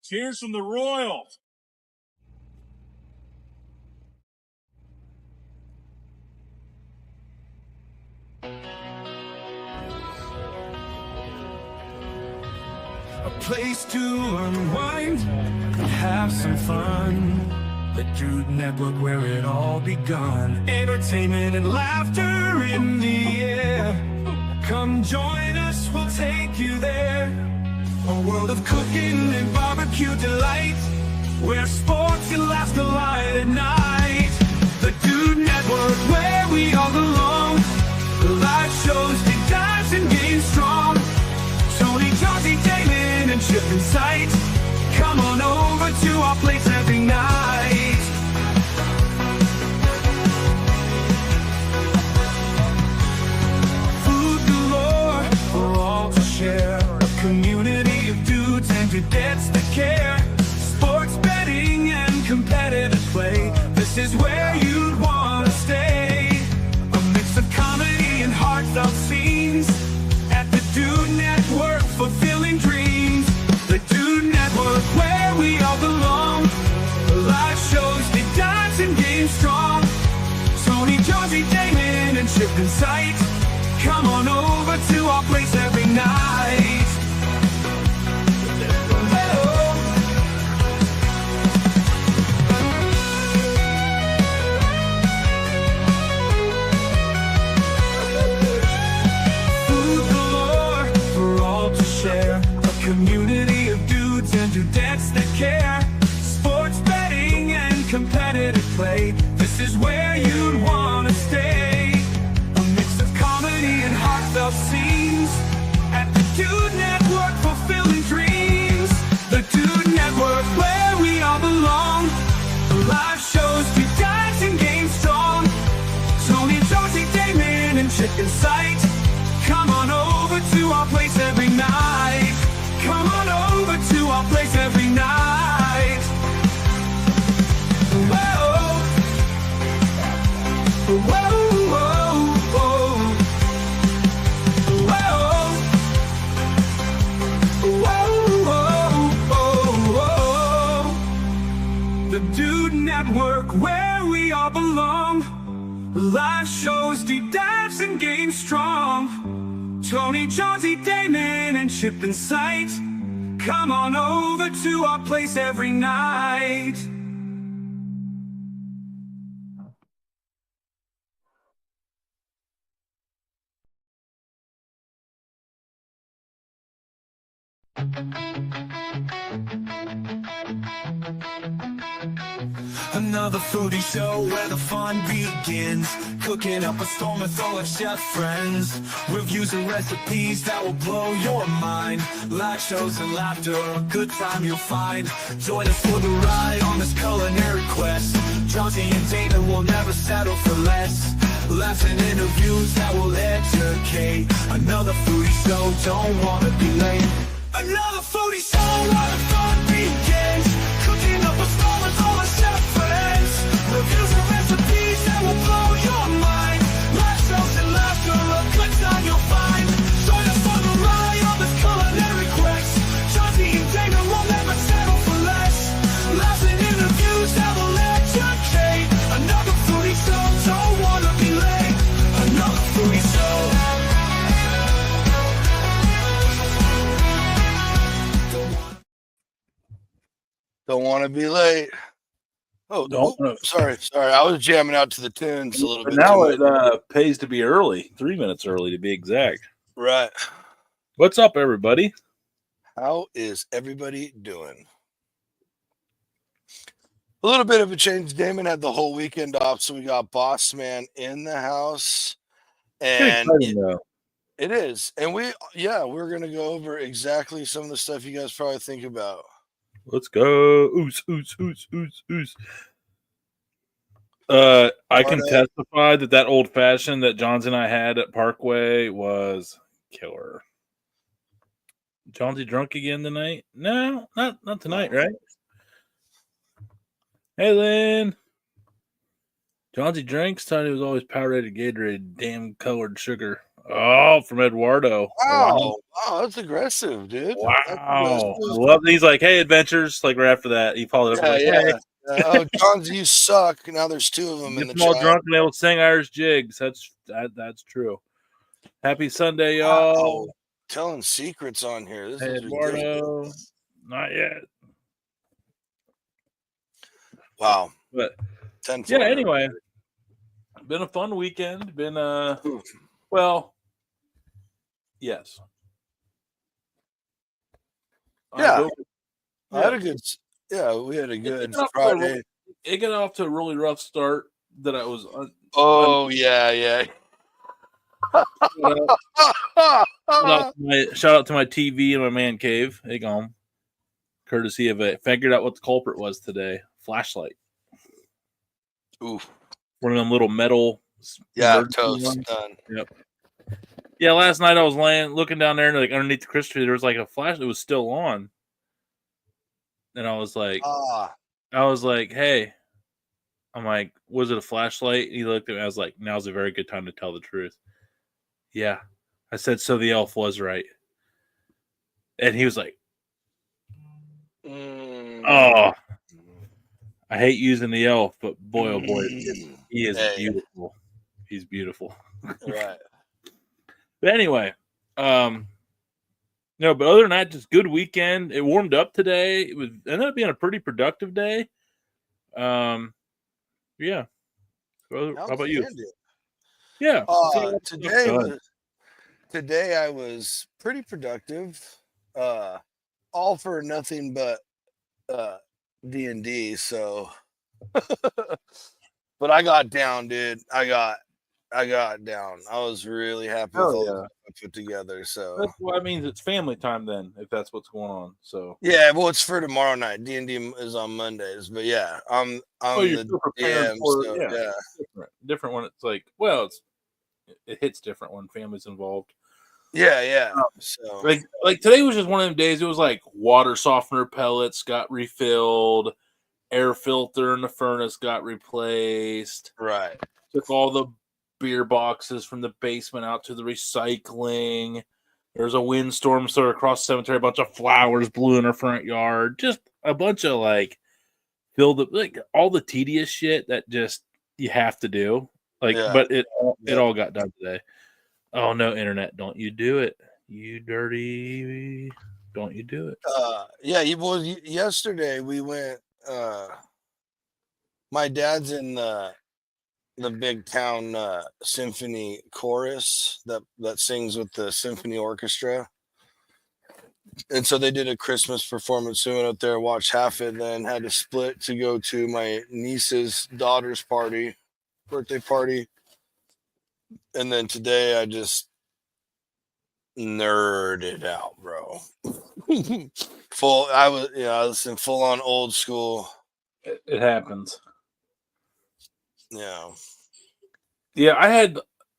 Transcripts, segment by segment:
Cheers from the Royals. A place to unwind and have some fun. The Dude Network, where it all begun. Entertainment and laughter in the air. Come join us, we'll take you there. A world of cooking and barbecue delight, where sports and laughs collide at night. The Dude Network, where we all belong. Live shows, deep dives, and games strong. Tony, Johnsy, Damon, and Chip in sight. Come on over to our place every night. Food galore for all to share. A community of dudes and dudettes that care. Sports betting and competitive play. This is where you'd want to stay. A mix of comedy and heartfelt scenes. At the Dude Network, fulfilling dreams. The Dude Network, where we all belong. Live shows, deep dives, and games strong. Tony, Johnsy, Damon, and Chip in sight. Come on over to our place every night. Food galore for all to share. A community of dudes and dudettes that care. Sports betting and competitive play. This is where you'd want to stay. A mix of comedy and heartfelt scenes. At the Dude Network, fulfilling dreams. The Dude Network, where we all belong. Live shows, deep dives, and games strong. Tony, Johnsy, Damon, and Chip in sight. Come on over to our place every night. Come on over to our place every night. Whoa, whoa, whoa, whoa, whoa, whoa, whoa. The Dude Network, where we all belong. Live shows, deep dives, and games strong. Tony, Johnsy, Damon, and Chip in sight. Come on over to our place every night. Another foodie show where the fun begins. Cooking up a storm with all our chef friends. Reviews and recipes that will blow your mind. Live shows and laughter, a good time you'll find. Join us for the ride on this culinary quest. Johnsy and Damon will never settle for less. Laughs and interviews that will educate. Another foodie show, don't wanna be late. Another foodie show where the fun begins. Cooking up a storm with all our chef friends. Reviews and recipes that will blow your mind. Live shows and laughter, a good time you'll find. Join us for the ride on this culinary quest. Johnsy and Damon will never settle for less. Laughs and interviews that will educate. Another foodie show, don't wanna be late. Another foodie show. Don't want to be late. Oh, sorry. I was jamming out to the tunes a little bit. Now it pays to be early, 3 minutes early to be exact. Right. What's up, everybody? How is everybody doing? A little bit of a change. Damon had the whole weekend off, so we got Boss Man in the house. And it is. And we're going to go over exactly some of the stuff you guys probably think about. Let's go. Oos. I can testify that old fashioned that Johns and I had at Parkway was killer. Johnsy drunk again tonight? No, not tonight, right? Hey, Lynn. Johnsy drinks. Thought he was always Powerade, Gatorade, damn colored sugar. Oh, from Eduardo. Wow. Wow, that's aggressive, dude. Wow. That's aggressive. Love. He's like, hey, adventures. Like right after that, he followed up Yeah, like, yeah. hey, Oh, Johns, you suck. Now there's two of them in get the them all chat. drunk and they will sing Irish jigs. That's true. Happy Sunday, y'all. Wow. Telling secrets on here. This Hey, is Eduardo. ridiculous. Not yet. Wow. But 10 yeah, anyway. Been a fun weekend. Been well, yes. Yeah. I had a good we had a good Friday. It got off to a really rough start that I was yeah. Shout out to my TV and my man cave. Hey, gone. Courtesy of it. Figured out what the culprit was today. Flashlight. Oof. One of them little metal. Yeah, toast done. Yep. Yeah, last night I was looking down there and like underneath the Christmas tree, there was like a flash. It was still on. And I was like, hey. I'm like, was it a flashlight? And he looked at me. I was like, now's a very good time to tell the truth. Yeah. I said, so the elf was right. And he was like, oh, I hate using the elf, but boy, oh boy, he is beautiful. He's beautiful. Right. But anyway, no, but other than that, just good weekend. It warmed up today. It ended up being a pretty productive day. Yeah. How about you? Yeah. Today I was pretty productive. All for nothing but D&D. So, but I got down, dude. I got down. I was really happy with all that I put together. So that's what I mean. It's family time then, if that's what's going on. So yeah, well, it's for tomorrow night. D&D is on Mondays, but yeah, I'm you're the DM, so, yeah. Different when it's like, well, it hits different when family's involved. Yeah. So like today was just one of them days. It was like water softener pellets got refilled, air filter in the furnace got replaced. Right. Took all the beer boxes from the basement out to the recycling. There's a windstorm, so across the cemetery, a bunch of flowers blew in our front yard. Just a bunch of like filled up, like all the tedious shit that just you have to do. Like, but it all got done today. Oh no, internet! Don't you do it, you dirty! Don't you do it? Yesterday we went. My dad's in the big town symphony chorus that sings with the symphony orchestra, and so they did a Christmas performance. So we went up there, watched half it, then had to split to go to my niece's daughter's birthday party. And then today I just nerded out, bro. I was in full on old school. It happens. Yeah. Yeah,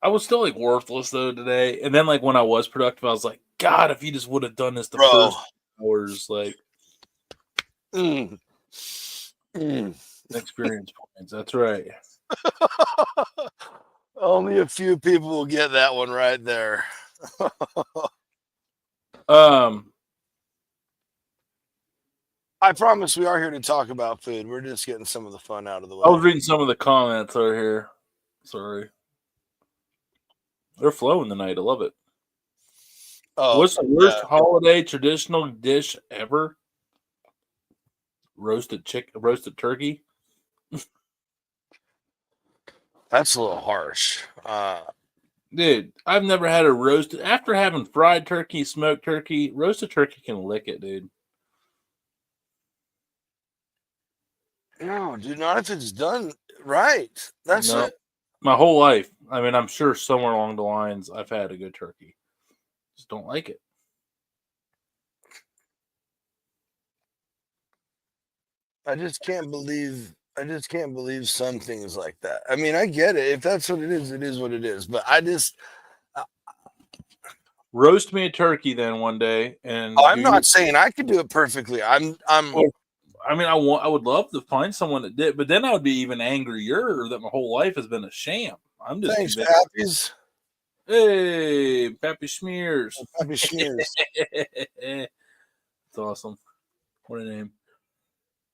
I was still like worthless though today. And then like when I was productive, I was like, God, if you just would have done this the first hours, like experience points. That's right. Only a few people will get that one right there. I promise we are here to talk about food. We're just getting some of the fun out of the way. I was reading some of the comments over here. Sorry. They're flowing tonight. I love it. Oh, what's the worst holiday traditional dish ever? Roasted turkey. That's a little harsh. Dude, I've never had a roasted. After having fried turkey, smoked turkey, roasted turkey can lick it, dude. No, dude, not if it's done right. That's it. My whole life. I mean, I'm sure somewhere along the lines I've had a good turkey. Just don't like it. I just can't believe some things like that. I mean, I get it. If that's what it is what it is. But I just roast me a turkey then one day, and I'm not saying I could do it perfectly. Well, I mean, I would love to find someone that did, but then I would be even angrier that my whole life has been a sham. I'm just thanks, Pappies. Hey, Pappy Schmears. Happy Schmears. That's awesome. What a name.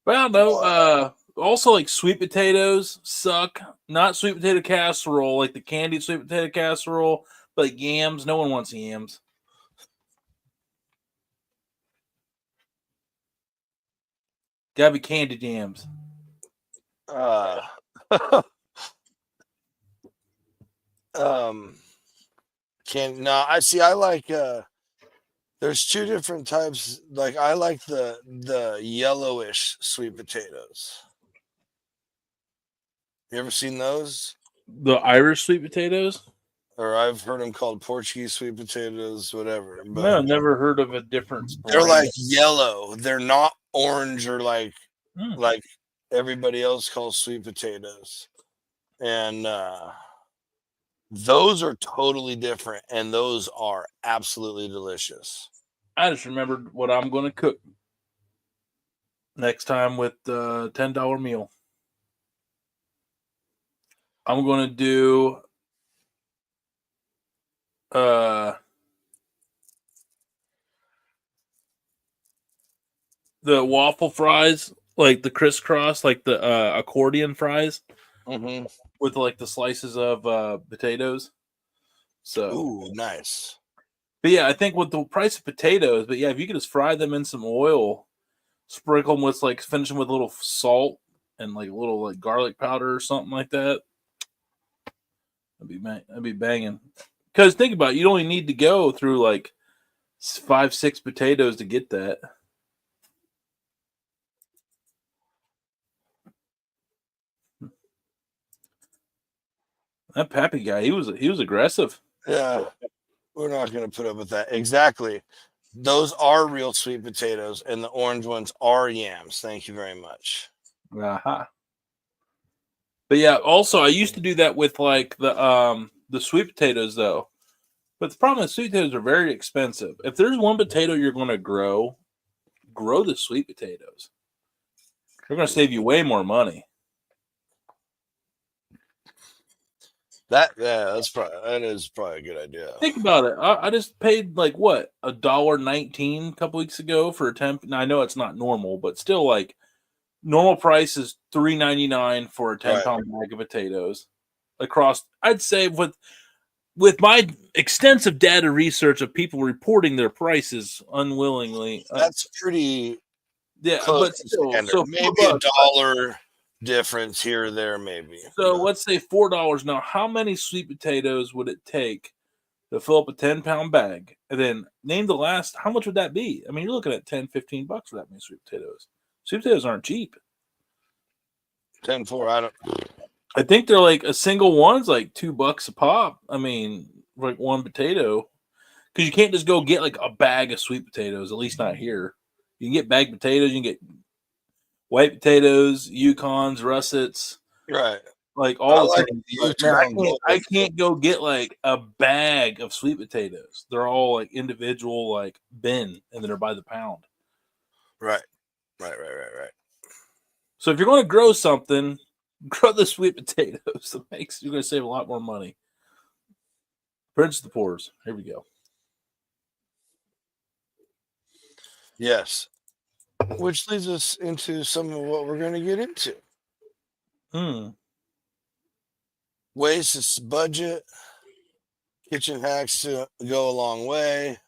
Well, no. Also, like sweet potatoes suck. Not sweet potato casserole, like the candied sweet potato casserole, but like yams. No one wants yams. Gotta be candied yams. I like there's two different types. Like I like the yellowish sweet potatoes. You ever seen those? The Irish sweet potatoes? Or I've heard them called Portuguese sweet potatoes, whatever. But No, never heard of a difference. they're like yellow. They're not orange or like Hmm. everybody else calls sweet potatoes. And those are totally different, and those are absolutely delicious. I just remembered what I'm going to cook next time with the $10 meal. I'm going to do the waffle fries, like the crisscross, like the accordion fries, with like the slices of potatoes. So, ooh, nice. But yeah, I think with the price of potatoes, but yeah, if you could just fry them in some oil, sprinkle them with like finish them with a little salt and like a little like garlic powder or something like that, that'd be banging. Because think about it, you only need to go through like 5-6 potatoes to get that. That Pappy guy, he was aggressive. Yeah, we're not going to put up with that. Exactly. Those are real sweet potatoes, and the orange ones are yams. Thank you very much. Uh-huh. But yeah, also I used to do that with like the sweet potatoes though. But the problem is sweet potatoes are very expensive. If there's one potato you're going to grow the sweet potatoes. They're going to save you way more money. That is probably a good idea. Think about it. I just paid like what $1.19 a couple weeks ago for a 10. Now I know it's not normal, but still, like normal price is $3.99 for a 10-pound bag of potatoes. Across, I'd say with my extensive data research of people reporting their prices unwillingly, that's pretty. Yeah, close but still, so maybe $1 difference here or there, maybe. So let's say $4. Now, how many sweet potatoes would it take to fill up a 10-pound bag? And then name the last, how much would that be? I mean, you're looking at $10-15 for that many sweet potatoes. Sweet potatoes aren't cheap. 10-4, I think they're like a single one's like $2 a pop. I mean, like one potato. Because you can't just go get like a bag of sweet potatoes, at least not here. You can get bagged potatoes, you can get white potatoes, Yukons, russets, right? Like all the like things. Man, I can't go get like a bag of sweet potatoes. They're all like individual, like bin, and then they're by the pound. Right. So if you're going to grow something, grow the sweet potatoes. You're going to save a lot more money. Prince of the Poors. Here we go. Yes. Which leads us into some of what we're going to get into. Waste, budget, kitchen hacks to go a long way.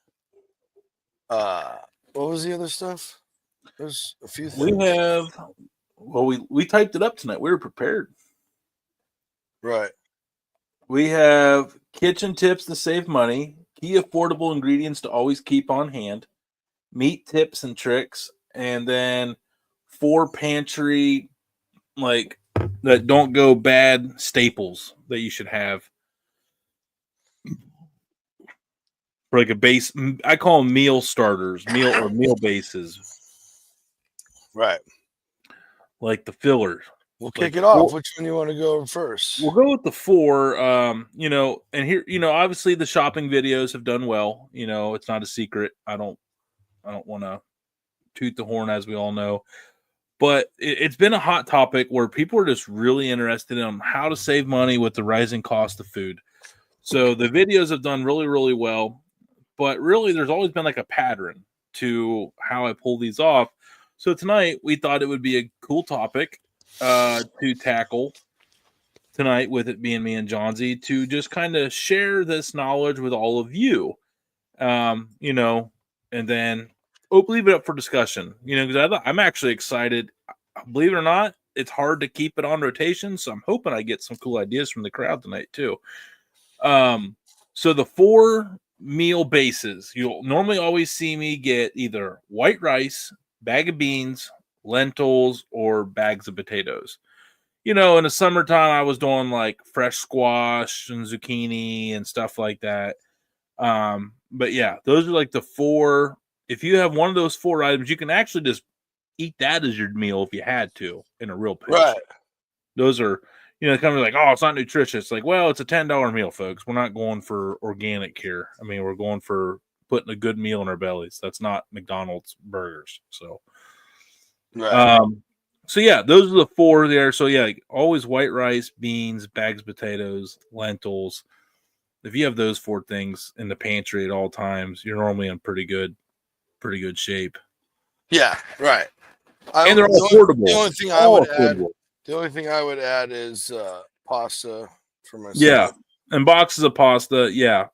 What was the other stuff? There's a few things. We typed it up tonight. We were prepared. Right. We have kitchen tips to save money, key affordable ingredients to always keep on hand, meat tips and tricks, and then 4 pantry like that don't go bad staples that you should have for like a base. I call them meal starters, meal bases. Right. Like the fillers. We'll kick it off. Which one do you want to go first? We'll go with the 4. And here, obviously the shopping videos have done well. It's not a secret. I don't want to toot the horn, as we all know. But it's been a hot topic where people are just really interested in how to save money with the rising cost of food. So the videos have done really, really well. But really, there's always been like a pattern to how I pull these off. So tonight, we thought it would be a cool topic to tackle tonight, with it being me and Johnsy, to just kind of share this knowledge with all of you. You know, and then leave it up for discussion. You know, because I'm actually excited. Believe it or not, it's hard to keep it on rotation, so I'm hoping I get some cool ideas from the crowd tonight too. So the 4 meal bases, you'll normally always see me get either white rice, bag of beans, lentils, or bags of potatoes. You know, in the summertime, I was doing like fresh squash and zucchini and stuff like that. But yeah, those are like the 4. If you have one of those 4 items, you can actually just eat that as your meal if you had to in a real pinch. Right. Those are, you know, kind of like, oh, it's not nutritious. Like, well, it's a $10 meal, folks. We're not going for organic here. I mean, we're going for putting a good meal in our bellies. That's not McDonald's burgers. So, Right. So yeah, those are the 4 there. So yeah, always white rice, beans, bags of potatoes, lentils. If you have those 4 things in the pantry at all times, you're normally in pretty good shape. Yeah, right. And they're all affordable. The only thing I would add is pasta for myself. Yeah, and boxes of pasta. Yeah.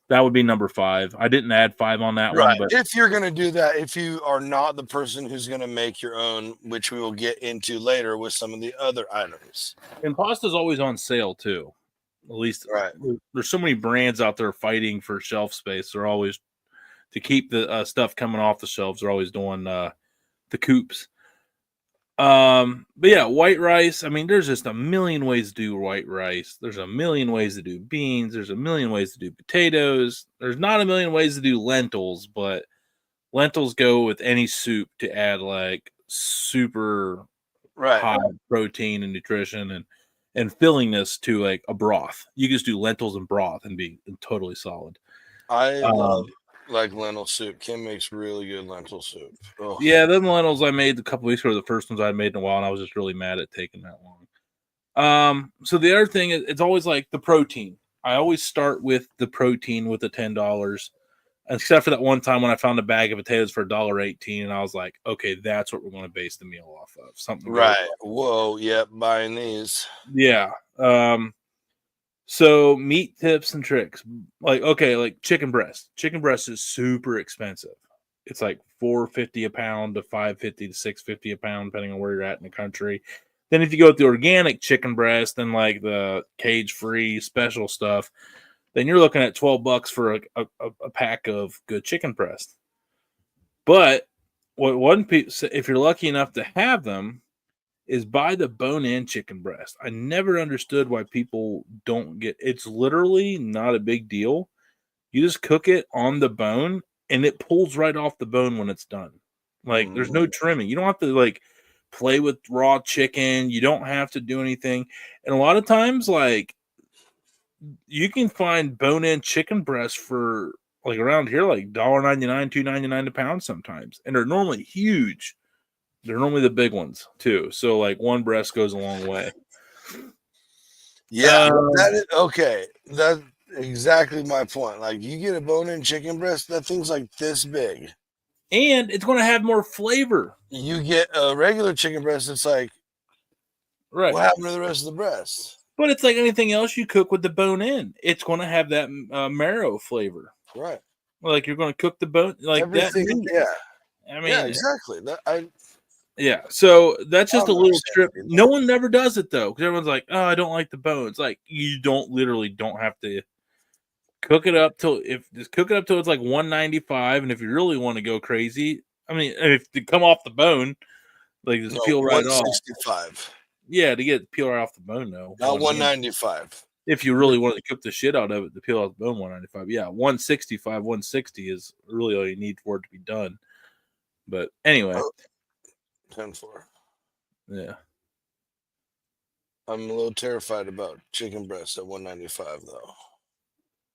That would be number 5. I didn't add 5 on that one, but if you're gonna do that, if you are not the person who's gonna make your own, which we will get into later with some of the other items. And pasta's always on sale too. At least, there's so many brands out there fighting for shelf space. They're always, to keep the stuff coming off the shelves, they're always doing the coupes. But yeah, white rice. I mean, there's just a million ways to do white rice. There's a million ways to do beans. There's a million ways to do potatoes. There's not a million ways to do lentils, but lentils go with any soup to add like super high protein and nutrition and fillingness to like a broth. You just do lentils and broth and be totally solid. I love like lentil soup. Kim makes really good lentil soup. Oh. Yeah, them lentils I made a couple weeks ago, the first ones I made in a while, and I was just really mad at taking that long. So the other thing is, it's always like the protein. I always start with the protein with the $10, except for that one time when I found a bag of potatoes for $1.18, and I was like, okay, that's what we're going to base the meal off of. Something right. Whoa, yep, buying these. Yeah. So meat tips and tricks, like, okay, like chicken breast. Chicken breast is super expensive. It's like $4.50 a pound to $5.50 to $6.50 a pound, depending on where you're at in the country. Then if you go with the organic chicken breast and like the cage-free special stuff, then you're looking at $12 for a pack of good chicken breast. But if you're lucky enough to have them, is buy the bone-in chicken breast. I never understood why people don't get. It's literally not a big deal. You just cook it on the bone, and it pulls right off the bone when it's done. Like, there's no trimming. You don't have to like play with raw chicken. You don't have to do anything. And a lot of times, like, you can find bone-in chicken breast for like around here, like $1.99, $2.99 a pound sometimes, and they're normally huge. They're normally the big ones too. So like one breast goes a long way. Yeah, okay. That's exactly my point. Like, you get a bone-in chicken breast, that thing's like this big, and it's going to have more flavor. You get a regular chicken breast, it's like, right, what happened to the rest of the breast? But it's like anything else you cook with the bone in. It's going to have that marrow flavor. Right. Like, you're going to cook the bone like everything, that. Yeah. I mean, yeah, exactly. Yeah, so that's just a little trip. No one never does it though, because everyone's like, "Oh, I don't like the bones." Like, you literally don't have to cook it up till it's like $1.95, and if you really want to go crazy, I mean, if to come off the bone, like just peel right off. $165. Yeah, to get peel right off the bone though. Not $195. If you really wanted to cook the shit out of it, to peel off the bone, $195. Yeah, $165, $160 is really all you need for it to be done. But anyway. 10-4. Yeah. I'm a little terrified about chicken breast at $1.95 though.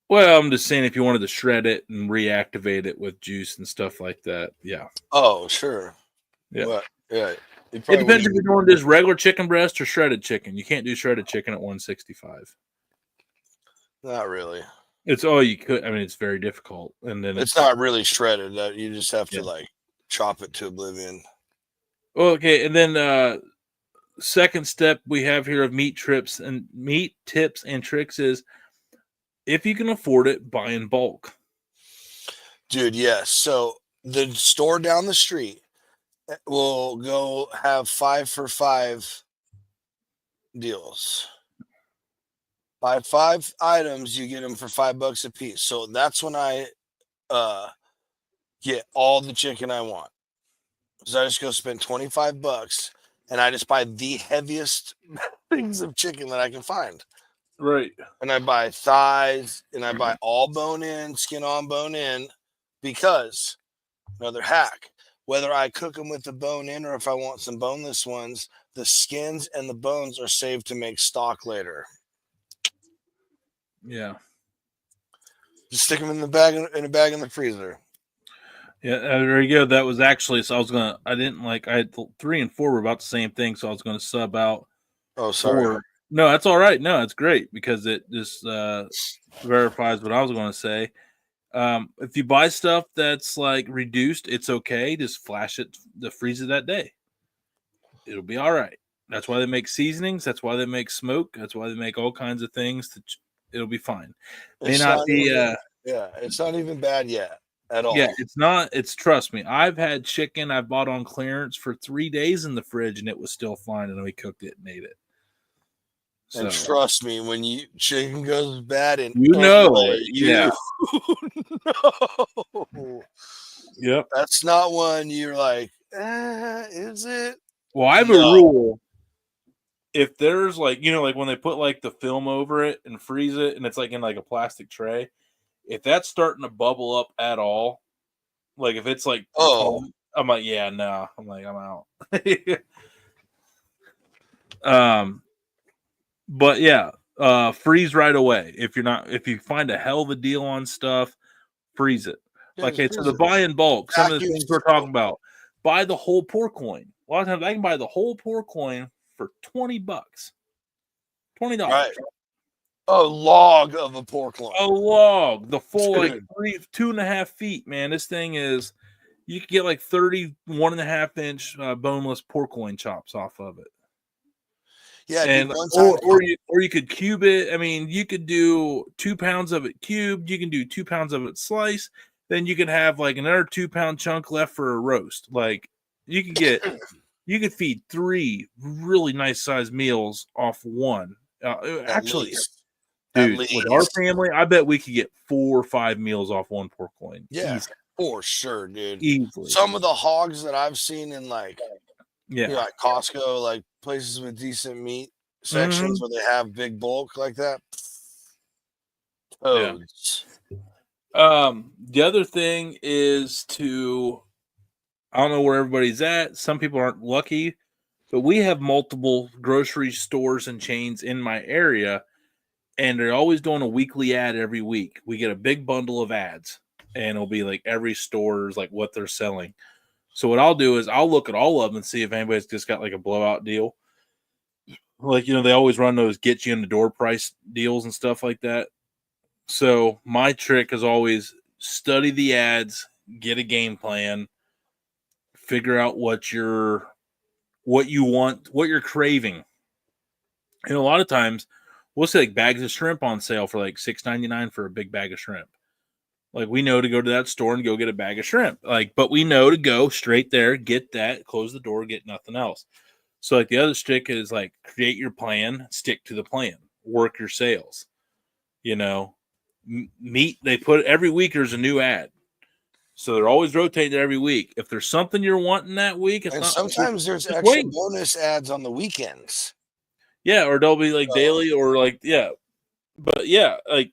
Well, I'm just saying if you wanted to shred it and reactivate it with juice and stuff like that, yeah. Oh, sure. Yeah. But, yeah. It depends if you're doing this regular chicken breast or shredded chicken. You can't do shredded chicken at $165. Not really. It's all you could. I mean, it's very difficult, and then It's not really shredded. You just have to Yeah. like chop it to oblivion. Okay, and then second step we have here of meat tips and tricks is if you can afford it, buy in bulk. Dude, yes. So the store down the street will go have 5 for 5 deals. Buy 5 items, you get them for $5 a piece. So that's when I get all the chicken I want. So I just go spend $25 and I just buy the heaviest things of chicken that I can find. Right. And I buy thighs and I buy all bone in, skin on, bone in, because another hack, whether I cook them with the bone in or if I want some boneless ones, the skins and the bones are saved to make stock later. Yeah. Just stick them in a bag in the freezer. Yeah, there you go. That was actually, so I had 3 and 4 were about the same thing, so I was gonna sub out. Oh, sorry. 4. No, that's all right. No, it's great because it just verifies what I was going to say. If you buy stuff that's like reduced, it's okay. Just flash it, freeze it that day. It'll be all right. That's why they make seasonings. That's why they make smoke. That's why they make all kinds of things. It'll be fine. It's not it's not even bad yet at all. Yeah, it's not. It's trust me. I've had chicken I bought on clearance for 3 days in the fridge, and it was still fine. And we cooked it and ate it. And trust me, when chicken goes bad in yeah. No. Yep. That's not one you're like, is it? Well, I have a rule. If there's like, like when they put like the film over it and freeze it and it's like in like a plastic tray, if that's starting to bubble up at all, like if it's like, I'm like, yeah, no, I'm like, I'm out. But yeah, freeze right away. If you find a hell of a deal on stuff, freeze it. Yeah, like, okay, so the buy in bulk, some of the things we're talking about, buy the whole pork loin. A lot of times I can buy the whole pork loin for $20. $20. Right. A log of a pork loin. A log. The full like 2.5 feet, man. This thing is, you could get like 31.5-inch boneless pork loin chops off of it. Yeah, and or you could cube it. I mean, you could do 2 pounds of it cubed. You can do 2 pounds of it sliced. Then you can have like another 2-pound chunk left for a roast. Like you could feed 3 really nice sized meals off one. Actually, dude, with our family, I bet we could get 4 or 5 meals off one pork loin. Yeah, easily. For sure, dude. Easily. Some of the hogs that I've seen in like like Costco, like places with decent meat sections where they have big bulk like that. Toads. The other thing is I don't know where everybody's at. Some people aren't lucky, but we have multiple grocery stores and chains in my area, and they're always doing a weekly ad every week. We get a big bundle of ads, and it'll be like every store's like what they're selling. So what I'll do is I'll look at all of them and see if anybody's just got like a blowout deal. Like, they always run those get you in the door price deals and stuff like that. So my trick is always study the ads, get a game plan, figure out what you want, what you're craving. And a lot of times we'll see like bags of shrimp on sale for like $6.99 for a big bag of shrimp. Like we know to go to that store and go get a bag of shrimp. Like, but we know to go straight there, get that, close the door, get nothing else. So like the other stick is like create your plan, stick to the plan, work your sales. Meat, they put every week there's a new ad. So they're always rotating every week. If there's something you're wanting that week, sometimes there's extra bonus ads on the weekends. Yeah, or they'll be like daily or like But yeah, like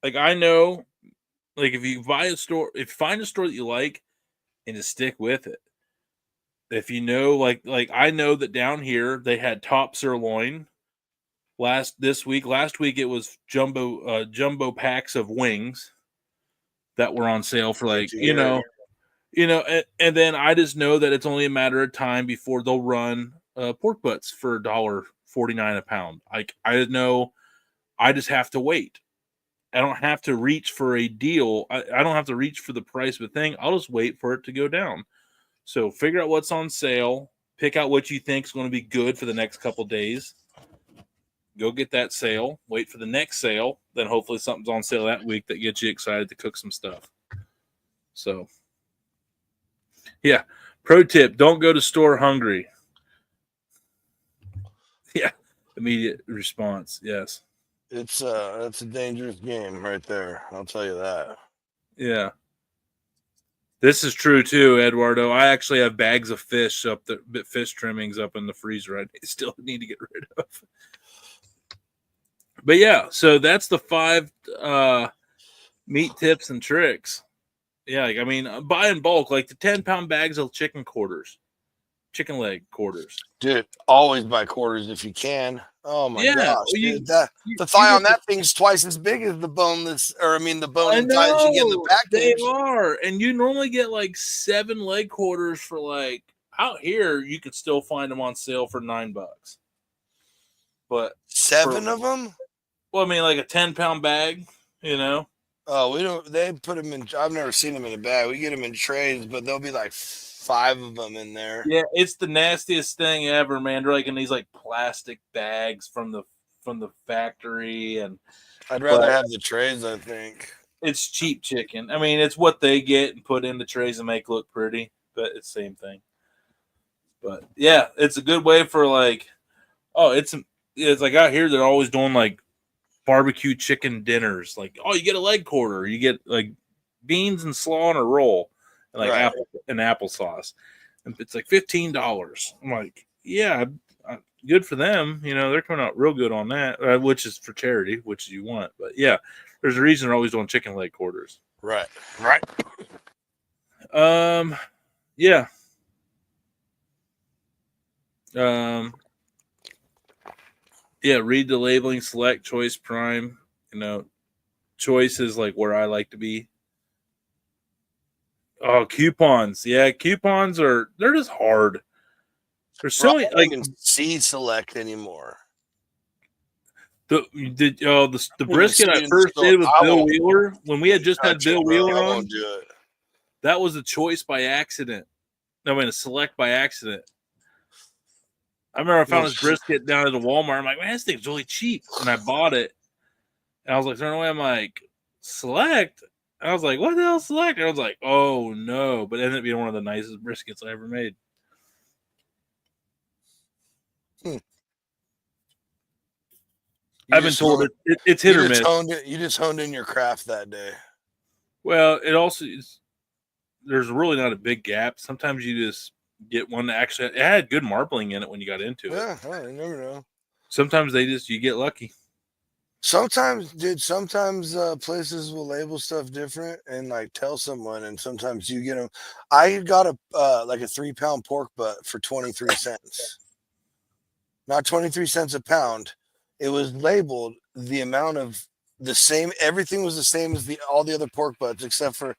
I know, like if you find a store that you like and just stick with it. If like I know that down here they had top sirloin last week it was jumbo packs of wings that were on sale for like and then I just know that it's only a matter of time before they'll run pork butts for $1.49 a pound. Like I know I just have to wait. I don't have to reach for a deal. I don't have to reach for the price of a thing. I'll just wait for it to go down. So figure out what's on sale. Pick out what you think is going to be good for the next couple days. Go get that sale. Wait for the next sale. Then hopefully something's on sale that week that gets you excited to cook some stuff. So, yeah. Pro tip, don't go to store hungry. Yeah. Immediate response. Yes. It's a dangerous game right there. I'll tell you that. Yeah. This is true too, Eduardo. I actually have bags of fish fish trimmings up in the freezer. I still need to get rid of. But yeah, so that's the 5 meat tips and tricks. Yeah, like, I mean, buy in bulk, like the 10-pound bags of chicken leg quarters. Dude, always buy quarters if you can. Oh my gosh, dude, the thigh on that thing's twice as big as the boneless, the bone and thighs you get in the package. They are, and you normally get like 7 leg quarters for like out here. You could still find them on sale for $9. But 7 of them? Well, I mean, like a 10-pound bag, Oh, we don't. They put them in. I've never seen them in a bag. We get them in trays, but there'll be like 5 of them in there. Yeah, it's the nastiest thing ever, man. They're like in these like plastic bags from the factory, and I'd rather have the trays. I think it's cheap chicken. I mean, it's what they get and put in the trays and make look pretty, but it's the same thing. But yeah, it's a good way for like, it's like out here they're always doing like barbecue chicken dinners. Like, you get a leg quarter, you get like beans and slaw on a roll, and like applesauce, and it's like $15. I'm like, yeah, good for them. They're coming out real good on that, which is for charity, which you want. But yeah, there's a reason they're always doing chicken leg quarters. Right. Yeah. Yeah, read the labeling, select choice prime. Choice is like where I like to be. Oh, coupons. Yeah, coupons they're just hard. There's so many, like, see select anymore. The brisket I first did with Bill Wheeler, when we had just had Bill Wheeler on, won't do it. That was a choice by accident. A select by accident. I remember I found this brisket down at the Walmart. I'm like, man, this thing's really cheap. And I bought it. And I was like, throwing away. I'm like, select? And I was like, what the hell select? And I was like, oh, no. But it ended up being one of the nicest briskets I ever made. I've been told it's hit or miss. You just honed in your craft that day. Well, it also is. There's really not a big gap. Sometimes you just get one that actually it had good marbling in it when you got into it. Yeah, you never know. Sometimes you get lucky. Sometimes places will label stuff different and like tell someone, and sometimes you get them. I got a 3-pound pork butt for 23 cents. Not 23 cents a pound. It was labeled the amount of the same. Everything was the same as all the other pork butts, except for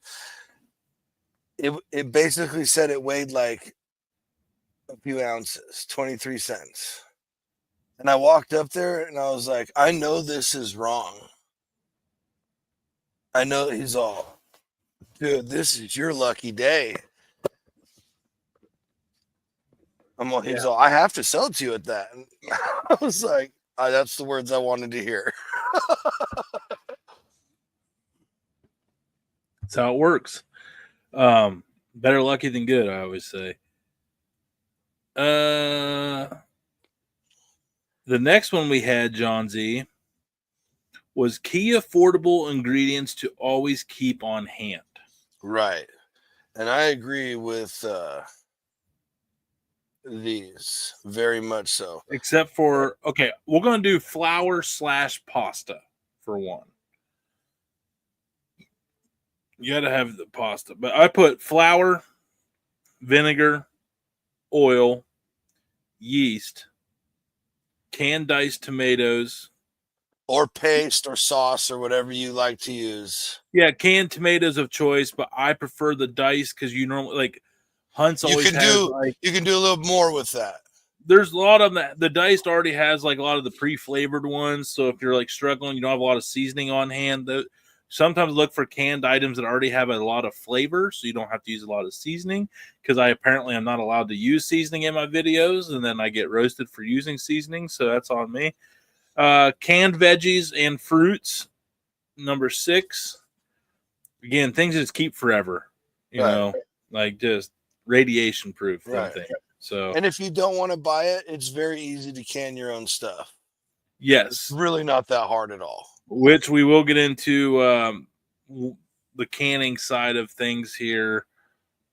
it basically said it weighed like a few ounces, 23 cents. And I walked up there and I was like, I know this is wrong. I know. He's all, dude, this is your lucky day. He's all, I have to sell it to you at that. And I was like, that's the words I wanted to hear. That's how it works. Better lucky than good, I always say. The next one we had, Johnsy, was key affordable ingredients to always keep on hand. Right. And I agree with these very much so. Except for, we're going to do flour / pasta for one. You got to have the pasta. But I put flour, vinegar, oil, yeast, canned diced tomatoes, or paste or sauce or whatever you like to use. Yeah, canned tomatoes of choice, but I prefer the diced because you normally like Hunt's always you can do a little more with that. there's a lot of them. The diced already has like a lot of the pre-flavored ones. So if you're like struggling, you don't have a lot of seasoning on hand. Sometimes look for canned items that already have a lot of flavor, so you don't have to use a lot of seasoning. Because I apparently am not allowed to use seasoning in my videos, and then I get roasted for using seasoning. So that's on me. Canned veggies and fruits, number 6. Again, things that just keep forever. You know, like just radiation proof. Right. Thing. So, and if you don't want to buy it, it's very easy to can your own stuff. Yes, it's really not that hard at all. Which we will get into the canning side of things here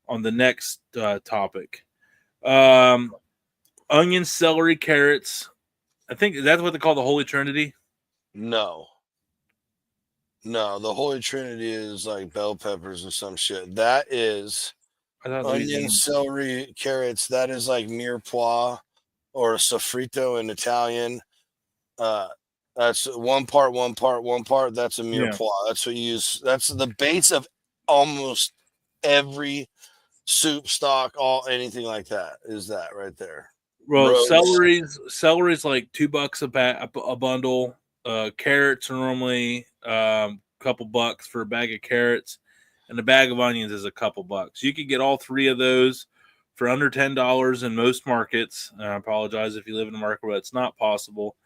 on the next topic. Onions, celery, carrots. I think that's what they call the Holy Trinity. No, the Holy Trinity is like bell peppers or some shit. That is onion, celery, carrots. That is like mirepoix or sofrito in Italian. That's one part. That's a mirepoix. Yeah. That's what you use. That's the base of almost every soup stock, anything like that is that right there. Well, celery's like $2 a bundle. Carrots are normally a couple bucks for a bag of carrots, and a bag of onions is a couple bucks. You could get all 3 of those for under $10 in most markets. I apologize if you live in a market where it's not possible.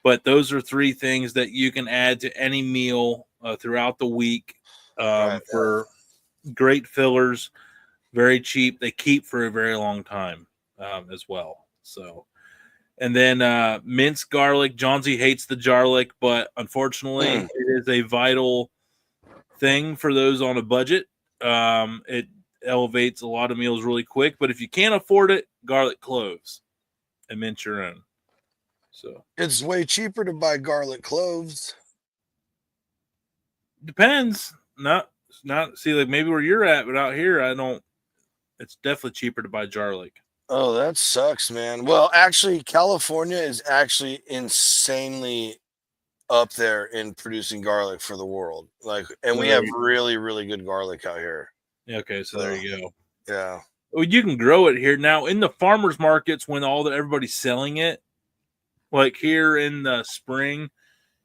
But those are 3 things that you can add to any meal throughout the week for great fillers, very cheap. They keep for a very long time as well. So, and then minced garlic. Johnsy hates the garlic, but unfortunately, it is a vital thing for those on a budget. It elevates a lot of meals really quick. But if you can't afford it, garlic cloves and mince your own. So it's way cheaper to buy garlic cloves. Depends. Not see, like maybe where you're at, but out here I don't. It's definitely cheaper to buy garlic. Oh, that sucks, man. Well, actually, California is actually insanely up there in producing garlic for the world. Like, and we have really, really good garlic out here. Okay, so there you go. Yeah. Well, you can grow it here now in the farmers markets when everybody's selling it. Like here in the spring,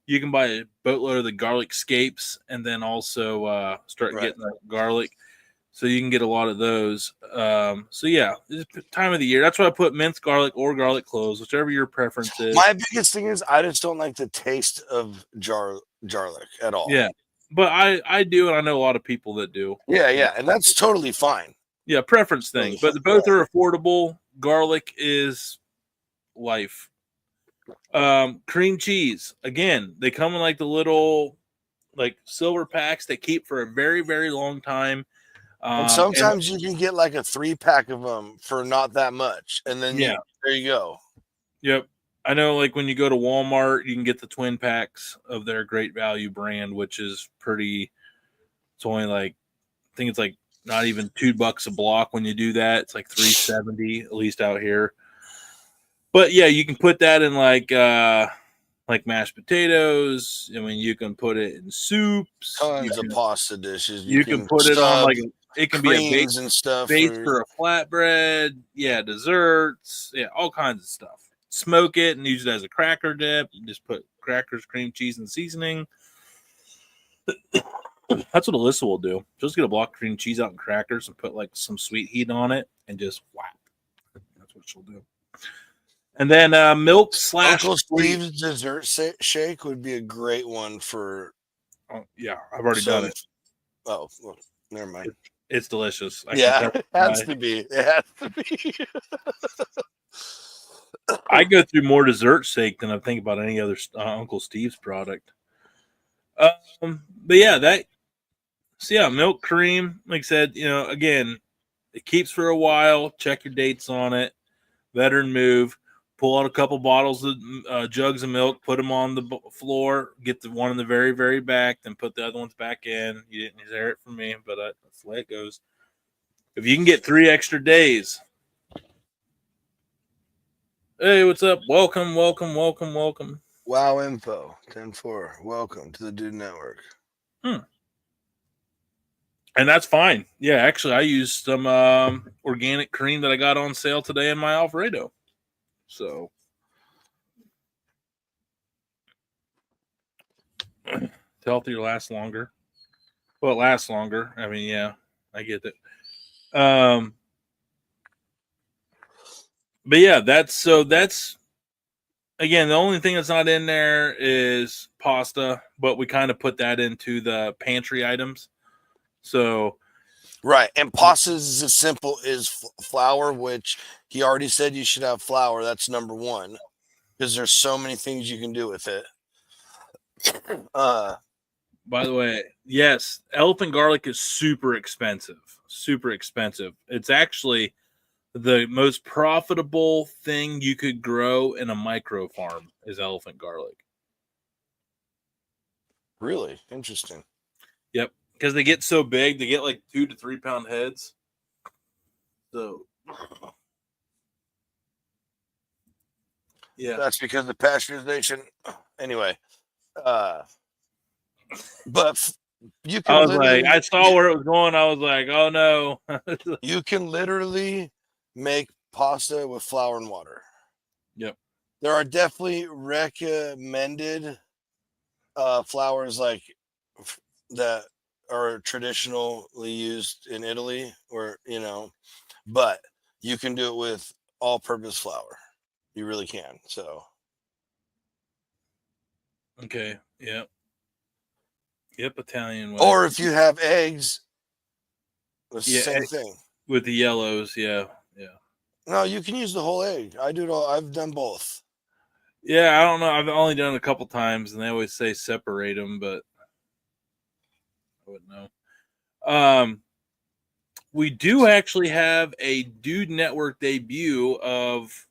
you can buy a boatload of the garlic scapes and then also start getting the garlic. So you can get a lot of those. So yeah, it's time of the year. That's why I put minced garlic or garlic cloves, whichever your preference is. My biggest thing is I just don't like the taste of garlic at all. Yeah, but I do, and I know a lot of people that do. Yeah, and that's totally fine. Yeah, preference thing. But both are affordable. Garlic is life. Cream cheese. Again, they come in like the little like silver packs that keep for a very, very long time. And sometimes you can get like a 3-pack of them for not that much. And then there you go. Yep. I know like when you go to Walmart, you can get the twin packs of their Great Value brand, which is pretty. It's only like, I think it's like not even $2 a block when you do that. It's like $3.70 at least out here. But yeah, you can put that in like mashed potatoes. I mean, you can put it in soups. Tons of pasta dishes. You can put it on like it can be a base and stuff for a flatbread. Yeah, desserts. Yeah, all kinds of stuff. Smoke it and use it as a cracker dip. You just put crackers, cream cheese, and seasoning. That's what Alyssa will do. Just get a block of cream cheese out and crackers and put like some sweet heat on it and just whack. That's what she'll do. And then milk / Uncle Steve's dessert shake would be a great one for. Oh, yeah, I've already done it. Oh, well, never mind. It's delicious. It has to be. It has to be. I go through more dessert shake than I think about any other Uncle Steve's product. But yeah, milk cream. Like I said, again, it keeps for a while. Check your dates on it. Veteran move. Pull out a couple bottles of jugs of milk, put them on the floor, get the one in the very, very back, then put the other ones back in. You didn't hear it from me, but that's the way it goes. If you can get 3 extra days. Hey, what's up? Welcome. Wow Info 10-4. Welcome to the Dude Network. And that's fine. Yeah, actually, I used some organic cream that I got on sale today in my Alfredo. So it's healthier, lasts longer. Well, it lasts longer. I mean, yeah, I get it. But yeah, that's again, the only thing that's not in there is pasta, but we kind of put that into the pantry items. So right, and pasta is as simple as flour, which he already said you should have flour. That's number one, because there's so many things you can do with it. By the way, yes, elephant garlic is super expensive. Super expensive. It's actually the most profitable thing you could grow in a micro farm is elephant garlic. Really interesting. Yep, because they get so big, they get like 2 to 3 pound heads. So, yeah, That's because of pasteurization. Anyway, but you can. I was like, I saw where it was going. I was like, oh no. You can literally make pasta with flour and water. Yep. There are definitely recommended flours like that are traditionally used in Italy, or but you can do it with all-purpose flour. You really can. So Okay. Yep. Yep. Italian way. Or if you have eggs, the Yeah, same thing. With the yellows, yeah. No, you can use the whole egg. I do it all. I've done both. Yeah, I don't know. I've only done it a couple times, and they always say separate them, but I wouldn't know. We do actually have a Dude Network debut of.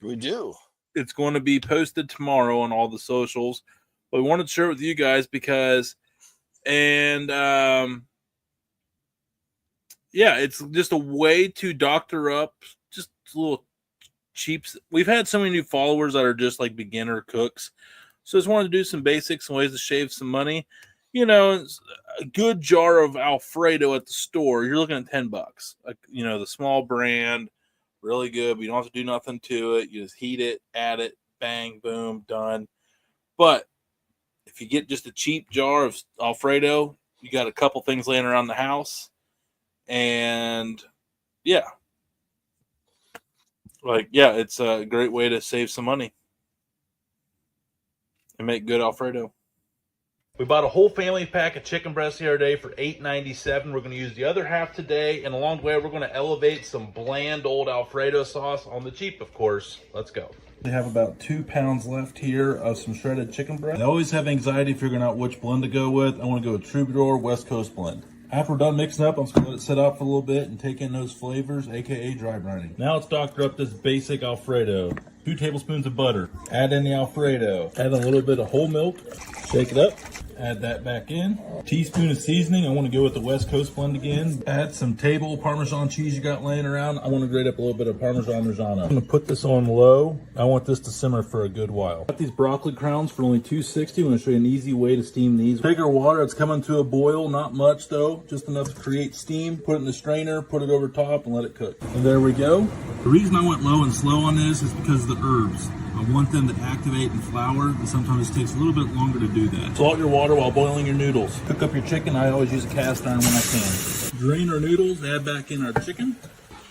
We do. It's going to be posted tomorrow on all the socials, but we wanted to share it with you guys because, yeah, it's just a way to doctor up just a little cheaps. We've had so many new followers that are just like beginner cooks, so just wanted to do some basics and ways to shave some money. It's a good jar of Alfredo at the store, you're looking at $10. The small brand, really good. But you don't have to do nothing to it. You just heat it, add it, bang, boom, done. But if you get just a cheap jar of Alfredo, you got a couple things laying around the house, and yeah, it's a great way to save some money and make good Alfredo. We bought a whole family pack of chicken breasts the other day for $8.97. We're going to use the other half today, and along the way, we're going to elevate some bland old Alfredo sauce on the cheap, of course. Let's go. We have about 2 pounds left here of some shredded chicken breast. I always have anxiety figuring out which blend to go with. I want to go with Troubadour West Coast blend. After we're done mixing up, I'm just going to let it sit out for a little bit and take in those flavors, aka dry brining. Now let's doctor up this basic Alfredo. 2 tablespoons of butter. Add in the Alfredo. Add a little bit of whole milk. Shake it up. Add that back in. Teaspoon of seasoning. I want to go with the West Coast blend again. Add some table Parmesan cheese you got laying around. I want to grate up a little bit of Parmesan Reggiano. I'm going to put this on low. I want this to simmer for a good while. Got these broccoli crowns for only $2.60. I'm going to show you an easy way to steam these. Bigger water. It's coming to a boil. Not much though. Just enough to create steam. Put it in the strainer. Put it over top and let it cook. And there we go. The reason I went low and slow on this is because of the herbs. I want them to activate and flour, and sometimes it takes a little bit longer to do that. Salt your water while boiling your noodles. Cook up your chicken. I always use a cast iron when I can. Drain our noodles, add back in our chicken.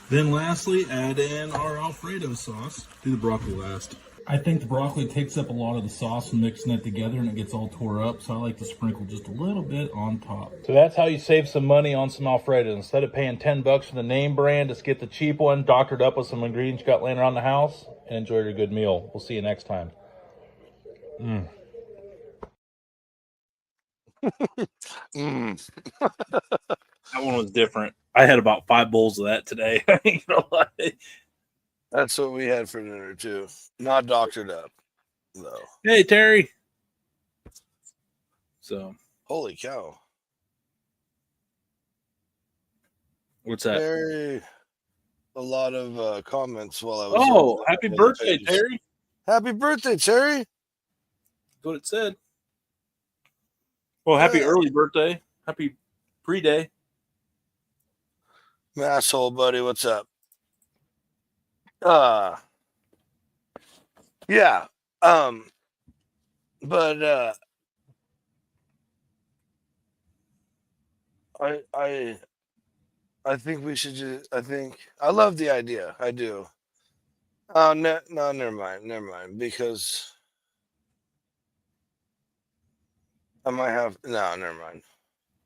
Then lastly, add in our Alfredo sauce. Do the broccoli last. I think the broccoli takes up a lot of the sauce and mixing it together and it gets all tore up, so I like to sprinkle just a little bit on top. So that's how you save some money on some Alfredo. Instead of paying $10 for the name brand, just get the cheap one, doctored up with some ingredients you got laying around the house, and enjoy your good meal. We'll see you next time. That one was different. I had about 5 bowls of that today. That's what we had for dinner too. Not doctored up, though. Hey, Terry. So, holy cow! What's that? Terry, a lot of comments while I was. Oh, happy birthday, Terry! Happy birthday, Terry! That's what it said. Well, happy early birthday. Happy pre-day. Asshole, buddy, what's up? Yeah. But I think we should just. I love the idea. I do. Oh no, no, never mind. Because I might have no, never mind.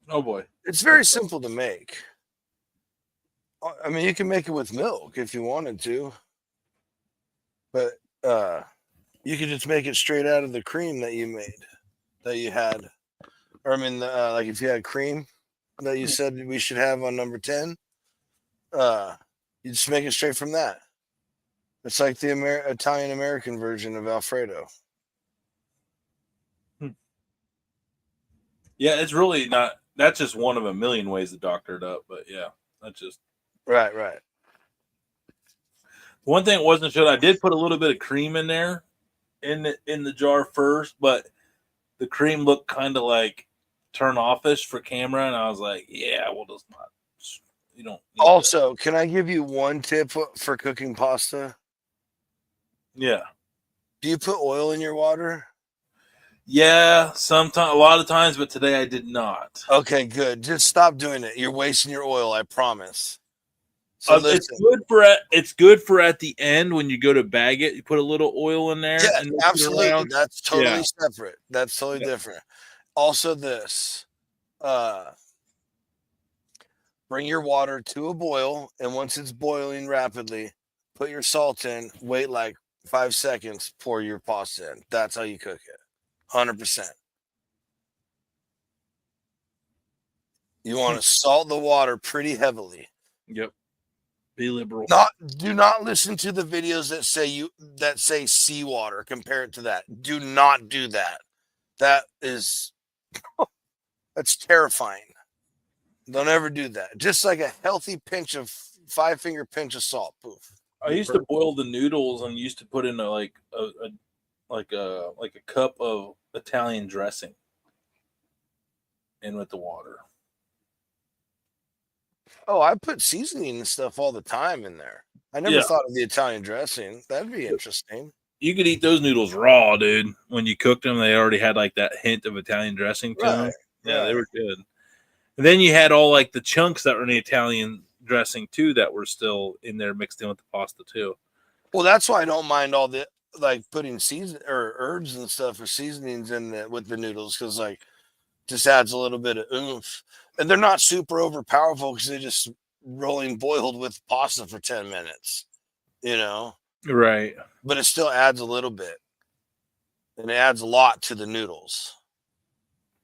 Oh boy, It's very simple to make. I mean, you can make it with milk if you wanted to, but you could just make it straight out of the cream that you had, or I mean, like if you had cream that you said we should have on number 10, you just make it straight from that. It's like the Italian American version of Alfredo. yeah, it's really not. That's just one of a million ways to doctor it up. But yeah, that's just Right. one thing. It wasn't sure. I did put a little bit of cream in there, in the jar first, but the cream looked kind of like turn offish for camera, and I was like, yeah, we'll just not. You don't. Also, can I give you one tip for cooking pasta? Yeah. Do you put oil in your water? Yeah, sometimes, a lot of times, but today I did not. Okay, good. Just stop doing it. You're wasting your oil. I promise. So It's good for at the end when you go to bag it. You put a little oil in there. Yeah, and absolutely. That's totally Yeah. separate. That's totally different. Also, this. Bring your water to a boil, and once it's boiling rapidly, put your salt in, wait like 5 seconds, pour your pasta in. That's how you cook it. 100%. You want to salt the water pretty heavily. Yep. Be liberal. Do not listen to the videos that say seawater. Compare it to that. Do not do that. That's terrifying. Don't ever do that. Just like a healthy pinch of 5-finger pinch of salt. Poof. I used to boil the noodles and used to put in a cup of Italian dressing in with the water. Oh, I put seasoning and stuff all the time in there. I never thought of the Italian dressing. That'd be interesting. You could eat those noodles raw, dude. When you cooked them, they already had like that hint of Italian dressing to them. Yeah, they were good. And then you had all like the chunks that were in the Italian dressing too that were still in there mixed in with the pasta too. Well, that's why I don't mind all the like putting season or herbs and stuff or seasonings in with the noodles, because like just adds a little bit of oomph. And they're not super over powerful because they're just rolling boiled with pasta for 10 minutes, Right. But it still adds a little bit. And it adds a lot to the noodles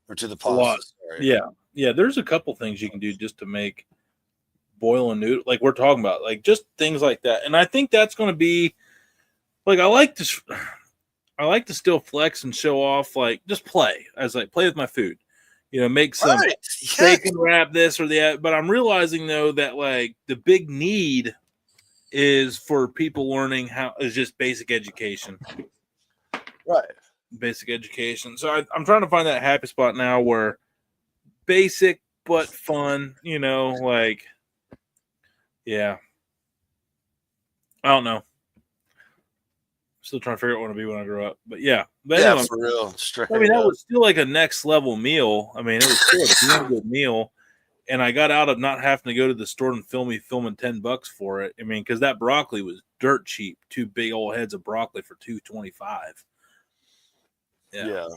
or to the pasta. Sorry. Yeah. There's a couple things you can do just to make boiling noodle, like we're talking about, like just things like that. And I think that's going to be like, I like to still flex and show off, like just play with my food. Make some steak and wrap this or that. But I'm realizing though that like the big need is for people learning is just basic education. Right. Basic education. So I'm trying to find that happy spot now where basic but fun, like, yeah. I don't know. Still trying to figure out what I want to be when I grow up. But yeah. But yeah, anyway, for real. Straight that was still like a next level meal. I mean, it was still a damn good meal. And I got out of not having to go to the store and filming $10 for it. I mean, because that broccoli was dirt cheap. 2 big old heads of broccoli for $2.25. Yeah.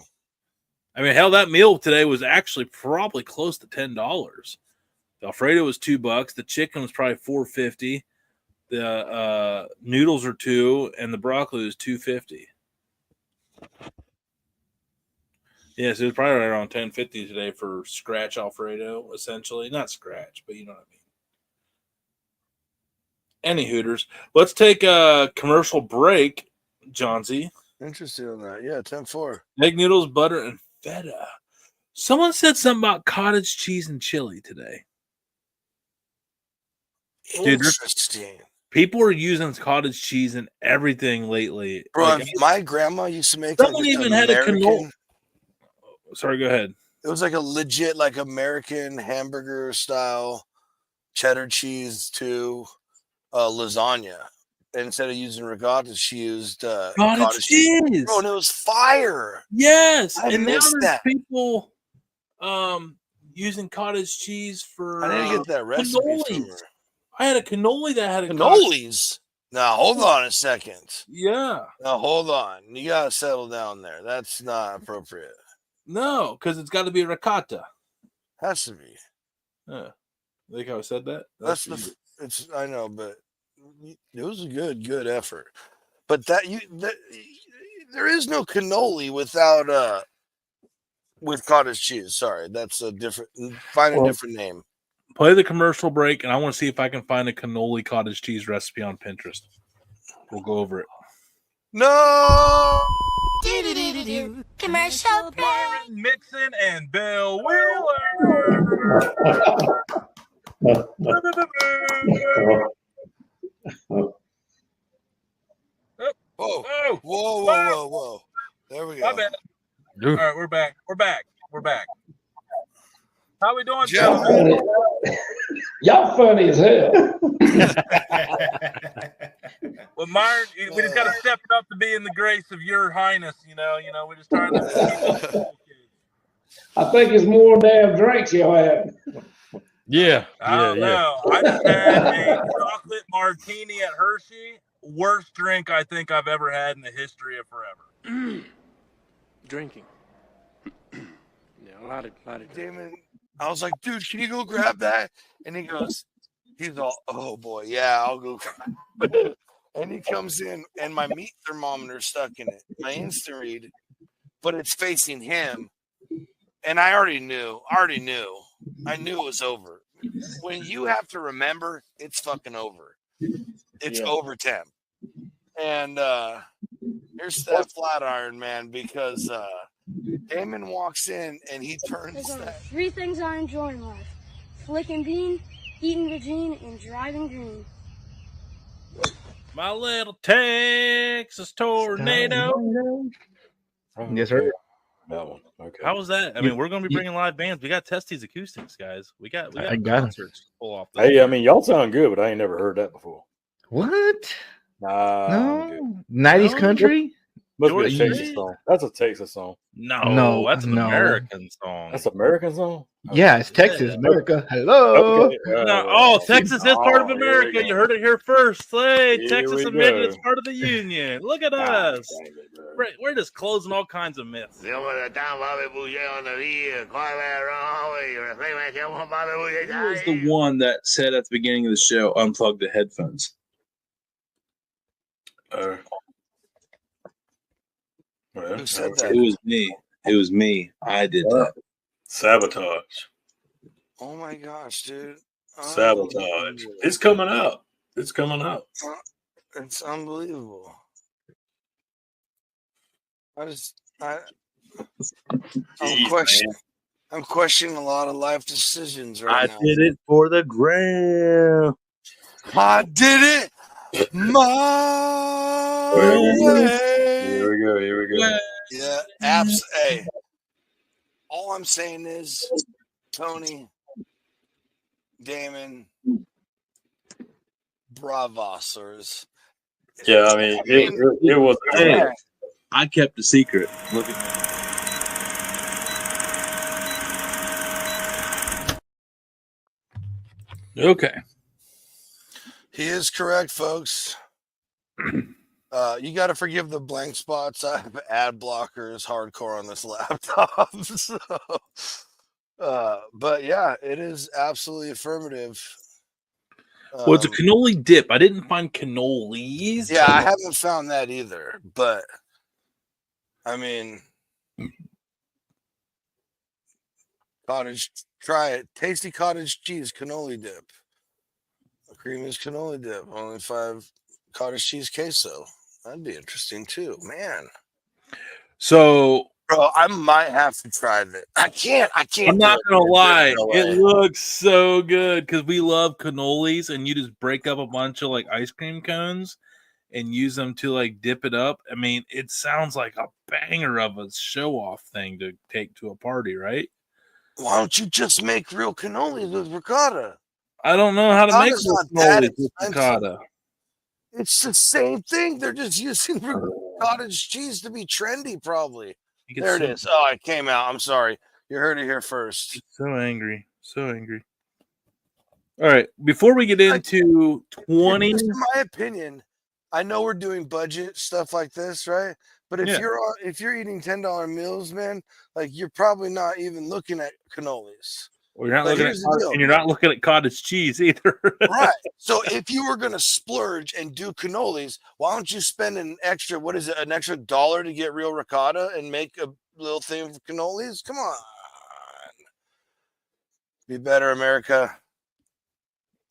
I mean, hell, that meal today was actually probably close to $10. The Alfredo was $2. The chicken was probably $4.50. The noodles are $2, and the broccoli was $2.50. Yeah, so it was probably right around $10.50 today for scratch Alfredo, essentially. Not scratch, but you know what I mean. Any Hooters. Let's take a commercial break, Johnsy. Interested in that. Yeah, 10-4. Egg noodles, butter, and feta. Someone said something about cottage cheese and chili today. Interesting. Dude, people are using cottage cheese in everything lately. Bro, like, my grandma used to make someone even had a canola. Sorry, go ahead. It was like a legit, like American hamburger style cheddar cheese to lasagna. instead of using ricotta, she used cottage cheese. Bro, and it was fire. Yes, I and now missed there's that. people using cottage cheese for I didn't get that recipe from her. I had a cannoli that had a cannolis. Now hold on a second. Yeah. Now hold on. You gotta settle down there. That's not appropriate. No, because it's got to be ricotta. Has to be. Yeah. Think how I said that? It's I know, but it was a good effort. But there is no cannoli without with cottage cheese. Sorry, that's a different. Find a different name. Play the commercial break, and I want to see if I can find a cannoli cottage cheese recipe on Pinterest. We'll go over it. No. Commercial break. Byron Mixon and Bill Wheeler. Whoa. There we go. My bad. All right, we're back. How we doing, gentlemen? Y'all funny as hell. Well, Myron, we just got to step it up to be in the grace of your highness. You know, we're just trying to. I think it's more damn drinks y'all have. Yeah. I don't know. I just had a chocolate martini at Hershey. Worst drink I think I've ever had in the history of forever. Drinking. Yeah, a lot of Damon, I was like, dude, can you go grab that? And he's all, oh boy, yeah, I'll go grab it. And he comes in, and my meat thermometer's stuck in it, my instant read, but it's facing him. And I already knew. I knew it was over. When you have to remember, it's fucking over. It's over 10. And here's that flat iron, man, because Damon walks in and he turns that. 3 things I enjoy in life: flicking bean, eating vagine, and driving green. My little Texas tornado. Yes, sir. That one. Okay. How was that? I mean, we're going to be bringing live bands. We got to test these acoustics, guys. We got concerts to pull off. Hey, I mean, y'all sound good, but I ain't never heard that before. What? No. 90s country? Must be a Texas song. That's a Texas song. No, that's an American song. That's an American song? Yeah, it's Texas, America. Hello. Okay. Texas is part of America. You heard it here first. Hey, Here Texas we admitted go. it's part of the Union. Look at us. We're just closing all kinds of myths. Who was the one that said at the beginning of the show, unplug the headphones? Who said that? It was me. I did that. Sabotage. Oh my gosh, dude. Sabotage. It's coming up. It's unbelievable. I'm questioning a lot of life decisions right now. I did it for the gram. I did it my way. Here we go. Yeah, hey. All I'm saying is, Tony, Damon, bravos. Yeah, I mean, it was. Hey, I kept a secret. Look at me. Okay. He is correct, folks. You got to forgive the blank spots. I have ad blockers hardcore on this laptop. So, but yeah, it is absolutely affirmative. Well, it's a cannoli dip. I didn't find cannolis. Yeah, I haven't found that either. But I mean, try it. Tasty cottage cheese cannoli dip. A creaminess cannoli dip. Only 5 cottage cheese queso. That'd be interesting too, man. So, bro, I might have to try that. I can't. I'm not gonna lie. It looks so good because we love cannolis, and you just break up a bunch of like ice cream cones and use them to like dip it up. I mean, it sounds like a banger of a show-off thing to take to a party, right? Why don't you just make real cannolis with ricotta? I don't know how to make cannolis with ricotta. It's the same thing. They're just using cottage cheese to be trendy, probably. There it is. Oh, it came out. I'm sorry. You heard it here first. So angry. So angry. All right. Before we get into 20. In my opinion, I know we're doing budget stuff like this, right? But if you're eating $10 meals, man, like you're probably not even looking at cannolis. Well, you're not But looking at here's the deal. and you're not looking at cottage cheese either. Right. So if you were going to splurge and do cannolis, why don't you spend an extra, what is it, an extra $1 to get real ricotta and make a little thing for cannolis? Come on. Be better, America.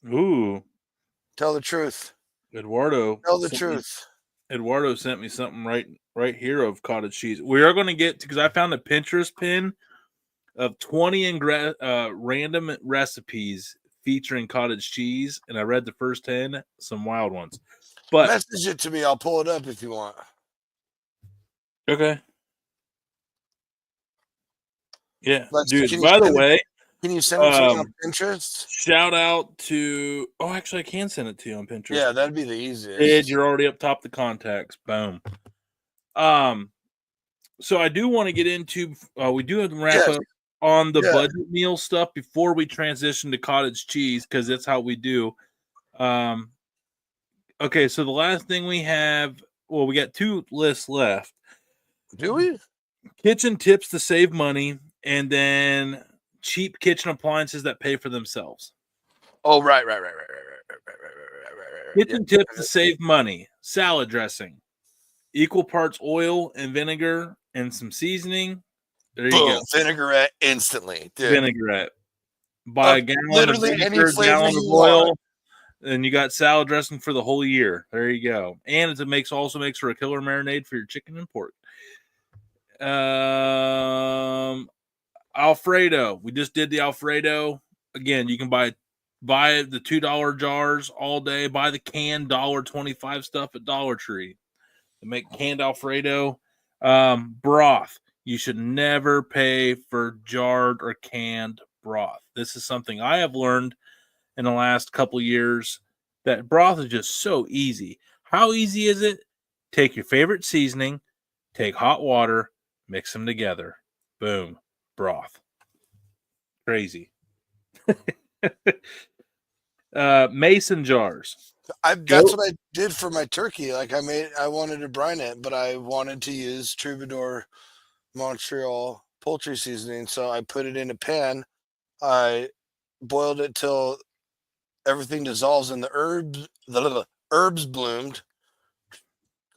Ooh. Tell the truth. Eduardo. Tell the truth. Eduardo sent me something right here of cottage cheese. We are going to get, because I found a Pinterest pin of 20 random recipes featuring cottage cheese, and I read the first 10, some wild ones. But message it to me. I'll pull it up if you want. Okay. Yeah, dude. By the way, can you send it to me on Pinterest? Shout out to. Oh, actually, I can send it to you on Pinterest. Yeah, that'd be the easiest. Ed, you're already up top the contacts. Boom. So I do want to get into. We do have to wrap up on the budget meal stuff before we transition to cottage cheese, because that's how we do. Okay, so the last thing we have. Well, we got 2 lists left. Do we? Kitchen tips to save money, and then cheap kitchen appliances that pay for themselves. Oh, right. Kitchen tips to save money. Salad dressing. Equal parts oil and vinegar and some seasoning. There you go. Vinaigrette instantly. Dude. Vinaigrette. Buy a gallon literally of vinegar, any flavor gallon of you oil, want. and you got salad dressing for the whole year. There you go. And it also makes for a killer marinade for your chicken and pork. Alfredo. We just did the Alfredo. Again, you can buy the $2 jars all day. Buy the canned $1.25 stuff at Dollar Tree. They make canned Alfredo. Broth. You should never pay for jarred or canned broth. This is something I have learned in the last couple years, that broth is just so easy. How easy is it? Take your favorite seasoning, take hot water, mix them together. Boom. Broth. Crazy. Mason jars. That's what I did for my turkey. Like I wanted to brine it, but I wanted to use Troubadour Montreal poultry seasoning. So I put it in a pan. I boiled it till everything dissolves and the herbs bloomed.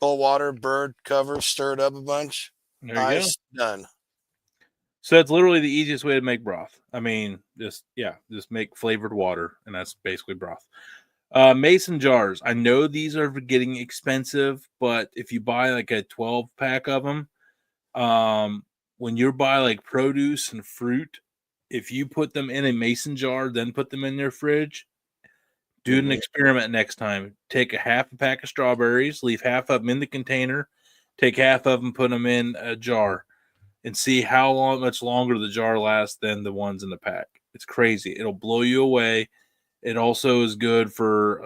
Cold water, bird cover, stir it up a bunch. Nice, done. So that's literally the easiest way to make broth. I mean, just make flavored water, and that's basically broth. Mason jars. I know these are getting expensive, but if you buy like a 12-pack of them, when you buy like produce and fruit, if you put them in a mason jar, then put them in your fridge, do an experiment next time. Take a half a pack of strawberries, leave half of them in the container, take half of them, put them in a jar, and see how much longer the jar lasts than the ones in the pack. It's crazy. It'll blow you away. It also is good for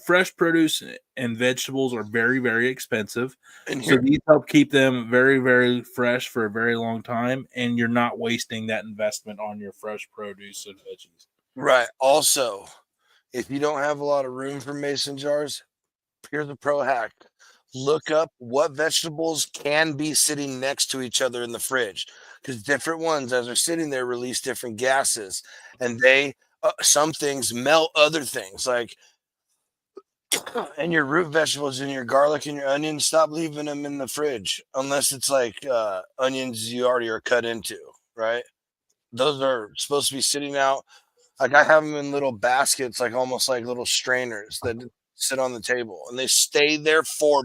fresh produce and vegetables are very, very expensive. So these help keep them very, very fresh for a very long time, and you're not wasting that investment on your fresh produce and veggies. Right. Also, if you don't have a lot of room for mason jars, here's a pro hack. Look up what vegetables can be sitting next to each other in the fridge, because different ones, as they're sitting there, release different gases, and some things melt other things, like and your root vegetables and your garlic and your onions. Stop leaving them in the fridge unless it's like onions you already are cut into. Right? Those are supposed to be sitting out. Like I have them in little baskets, like almost like little strainers that sit on the table, and they stay there for.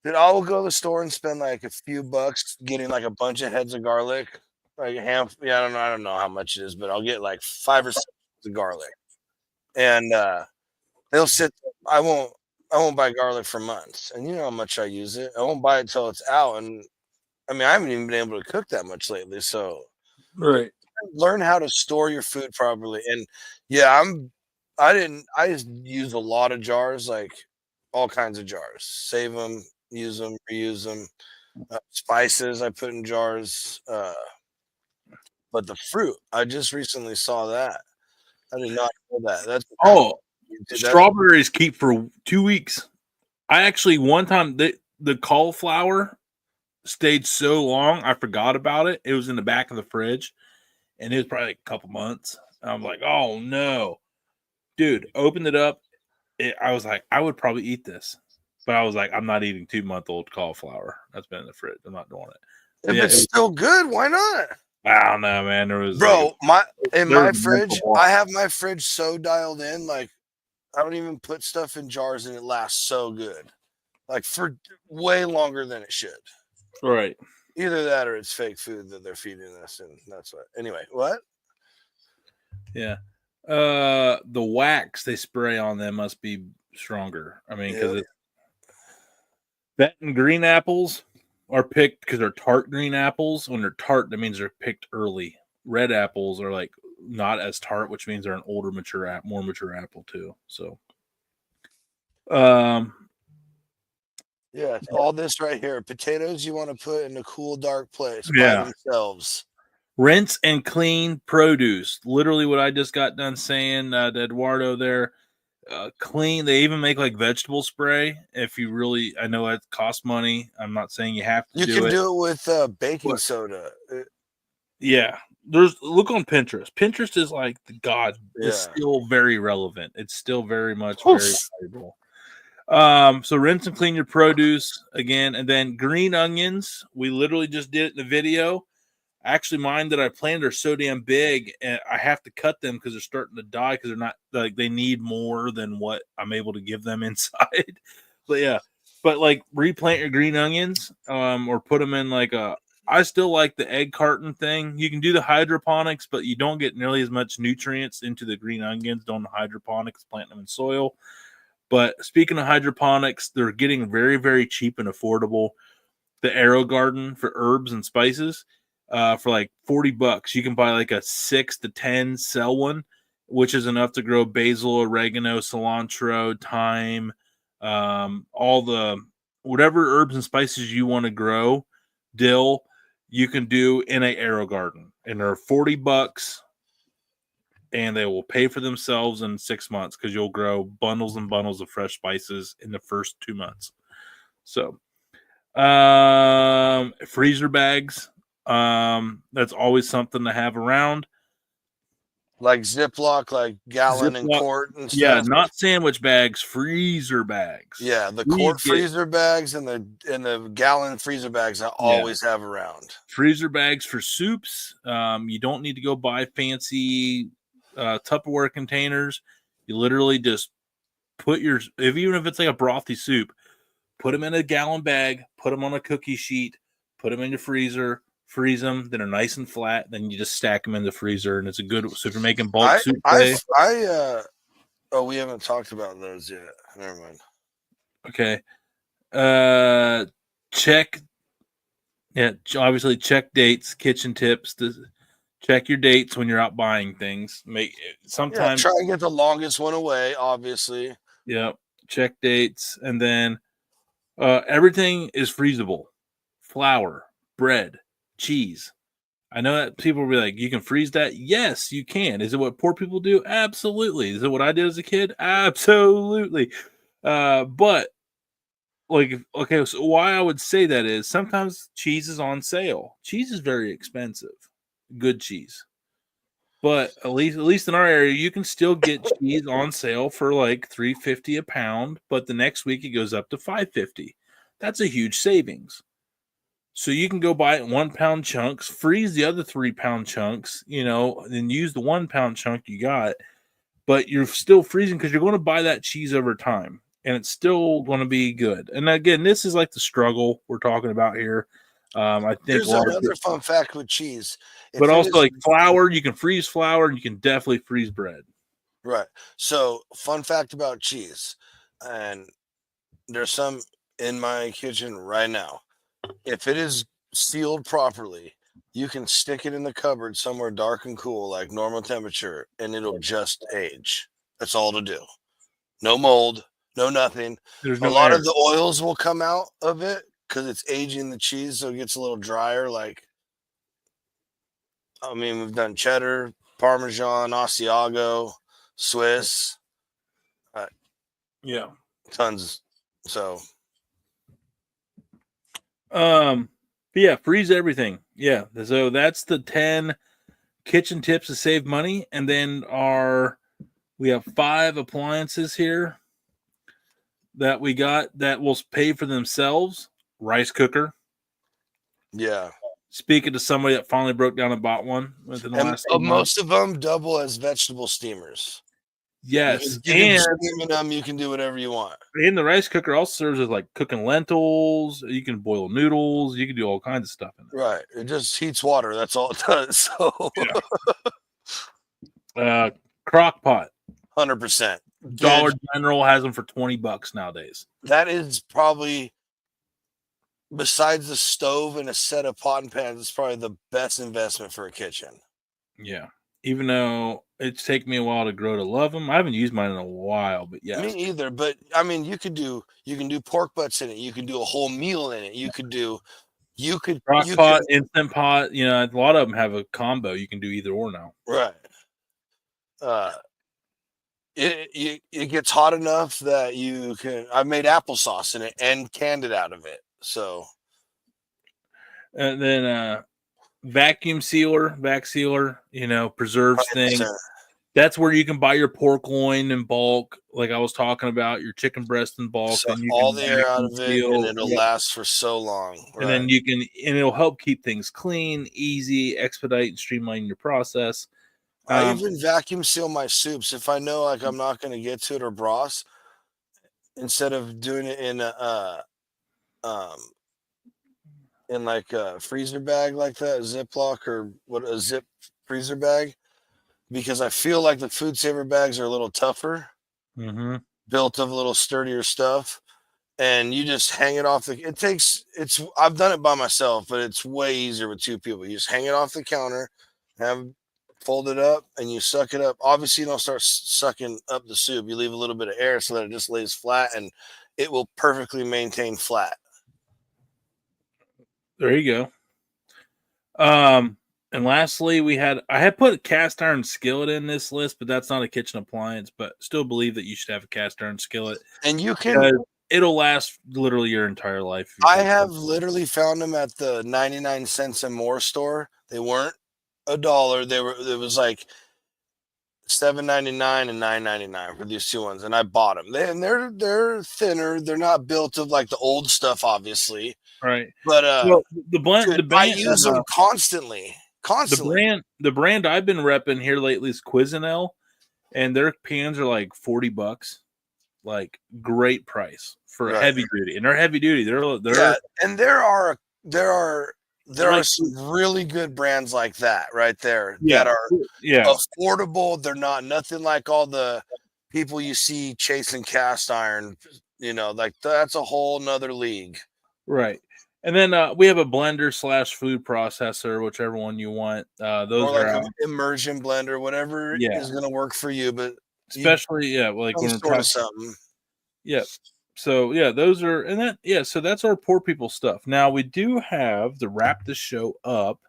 Dude, I will go to the store and spend like a few bucks getting like a bunch of heads of garlic, like a handful. Yeah, I don't know how much it is, but I'll get like 5 or 6 of garlic, and they'll sit. I won't buy garlic for months, and you know how much I use it. I won't buy it till it's out, and I mean I haven't even been able to cook that much lately, so right. learn how to store your food properly. And yeah, I just use a lot of jars, like all kinds of jars. Save them, use them, reuse them. Spices I put in jars. But the fruit, I just recently saw that. I did not know that. Oh, That's strawberries keep for 2 weeks. I actually one time the cauliflower stayed so long I forgot about it. It was in the back of the fridge, and it was probably like a couple months. I'm like, oh no, dude! Opened it up. I was like, I would probably eat this, but I was like, I'm not eating 2-month-old cauliflower. That's been in the fridge. I'm not doing it. if it's still good, why not? I don't know, man. There was Bro, my fridge, multiple. I have my fridge so dialed in, like I don't even put stuff in jars and it lasts so good. Like for way longer than it should. Right. Either that or it's fake food that they're feeding us, and that's what. Anyway, what? Yeah. The wax they spray on them must be stronger. I mean, because that and green apples are picked because they're tart green apples. When they're tart, that means they're picked early. Red apples are like not as tart, which means they're an older, more mature apple too. So, yeah, all this right here. Potatoes you want to put in a cool, dark place Yeah. by themselves. Rinse and clean produce. Literally what I just got done saying to Eduardo there. Clean. They even make like vegetable spray. If you really, I know that costs money. I'm not saying you have to You do can it. do it with baking soda. Yeah. Look on Pinterest. Pinterest is like the god. It's still very relevant. It's still very much very valuable. So rinse and clean your produce again, and then green onions. We literally just did it in the video. Actually, mine that I planted are so damn big, and I have to cut them because they're starting to die because they're not like they need more than what I'm able to give them inside. But yeah, but like replant your green onions, or put them in like a. I still like the egg carton thing. You can do the hydroponics, but you don't get nearly as much nutrients into the green onions. Don't hydroponics, plant them in soil. But speaking of hydroponics, they're getting very, very cheap and affordable. The Arrow Garden for herbs and spices. For like $40, you can buy like a 6 to 10 cell one, which is enough to grow basil, oregano, cilantro, thyme, all the whatever herbs and spices you want to grow, dill, you can do in a Arrow Garden, and they're $40, and they will pay for themselves in 6 months because you'll grow bundles and bundles of fresh spices in the first 2 months. So, freezer bags. That's always something to have around. Like Ziploc, like gallon and quart and stuff. Yeah, not sandwich bags, freezer bags. Yeah, the quart freezer bags and the gallon freezer bags I always have around. Freezer bags for soups. You don't need to go buy fancy Tupperware containers. You literally just put even if it's like a brothy soup, put them in a gallon bag, put them on a cookie sheet, put them in your freezer, freeze them, then they're nice and flat. Then you just stack them in the freezer, and it's a good. So if you're making bulk soup, we haven't talked about those yet. Never mind. Okay. Obviously check dates, kitchen tips. Check your dates when you're out buying things. Sometimes try and get the longest one away, obviously. Yeah. Check dates, and then everything is freezable. Flour, bread, cheese. I know that people will be like, you can freeze that? Yes, you can. Is it what poor people do? Absolutely. Is it what I did as a kid? Absolutely. But like, okay, so why I would say that is sometimes cheese is on sale. Cheese is very expensive. Good cheese. But at least in our area, you can still get cheese on sale for like $3.50 a pound, but the next week it goes up to $5.50. That's a huge savings. So you can go buy it in 1 pound chunks, freeze the other 3 pound chunks, then use the 1 pound chunk you got, but you're still freezing because you're going to buy that cheese over time, and it's still going to be good. And again, this is like the struggle we're talking about here. I think here's another fun fact with cheese. But also like flour, you can freeze flour, and you can definitely freeze bread. Right. So fun fact about cheese, and there's some in my kitchen right now. If it is sealed properly, you can stick it in the cupboard somewhere dark and cool, like normal temperature, and it'll just age. That's all to do. No mold, no nothing. There's A no lot air. of the oils will come out of it because it's aging the cheese, so it gets a little drier. Like, I mean, we've done cheddar, Parmesan, Asiago, Swiss, Yeah. tons. So, But yeah, freeze everything. Yeah. So that's the 10 kitchen tips to save money. And then we have 5 appliances here that we got that will pay for themselves. Rice cooker. yeah. Speaking to somebody that finally broke down and bought one within the And last 2 months. most of them double as vegetable steamers. Yes. You can steam in them, you can do whatever you want. And the rice cooker also serves as like cooking lentils. You can boil noodles. You can do all kinds of stuff in it. Right. It just heats water. That's all it does. So, Crock pot. 100%. Dollar General has them for $20 nowadays. That is probably, besides the stove and a set of pot and pans, it's probably the best investment for a kitchen. Yeah. Even though it's taken me a while to grow to love them. I haven't used mine in a while, but yeah. Me either. But I mean, you can do pork butts in it. You can do a whole meal in it. Crock pot, instant pot. You know, a lot of them have a combo. You can do either or now. Right. It gets hot enough that you can. I made applesauce in it and canned it out of it. So, and then vac sealer, you know, preserves 100%. things. That's where you can buy your pork loin in bulk, like I was talking about, your chicken breast in bulk. Suck and you all can the air out of it, and it'll last for so long. And then and it'll help keep things clean, easy, expedite, and streamline your process. I even vacuum seal my soups if I know like I'm not going to get to it or broths. Instead of doing it in like a freezer bag like that, a Ziploc or a zip freezer bag, because I feel like the food saver bags are a little tougher, built of a little sturdier stuff, and you just hang it off I've done it by myself, but it's way easier with 2 people. You just hang it off the counter, fold it up, and you suck it up. Obviously, you don't start sucking up the soup. You leave a little bit of air so that it just lays flat, and it will perfectly maintain flat. There you go. And lastly, I had put a cast iron skillet in this list, but that's not a kitchen appliance, but still believe that you should have a cast iron skillet. And you can, it'll last literally your entire life. I have literally found them at the 99 cents and more store. They weren't $1. It was like $7.99 and $9.99 for these 2 ones, and I bought them. They're thinner. They're not built of like the old stuff, obviously. Right. But the brand I use them constantly. The brand I've been repping here lately is Cuisinart, and their pans are like $40. Like great price for heavy duty, and they're heavy duty. And there are some really good brands like that right there that are affordable. They're nothing like all the people you see chasing cast iron. You know, like that's a whole nother league. Right. And then we have a blender / food processor, whichever one you want. Those or like are an immersion blender, whatever is going to work for you. But especially, like when we're talking something. Yeah. So those are, so that's our poor people stuff. Now we do have to wrap the show up.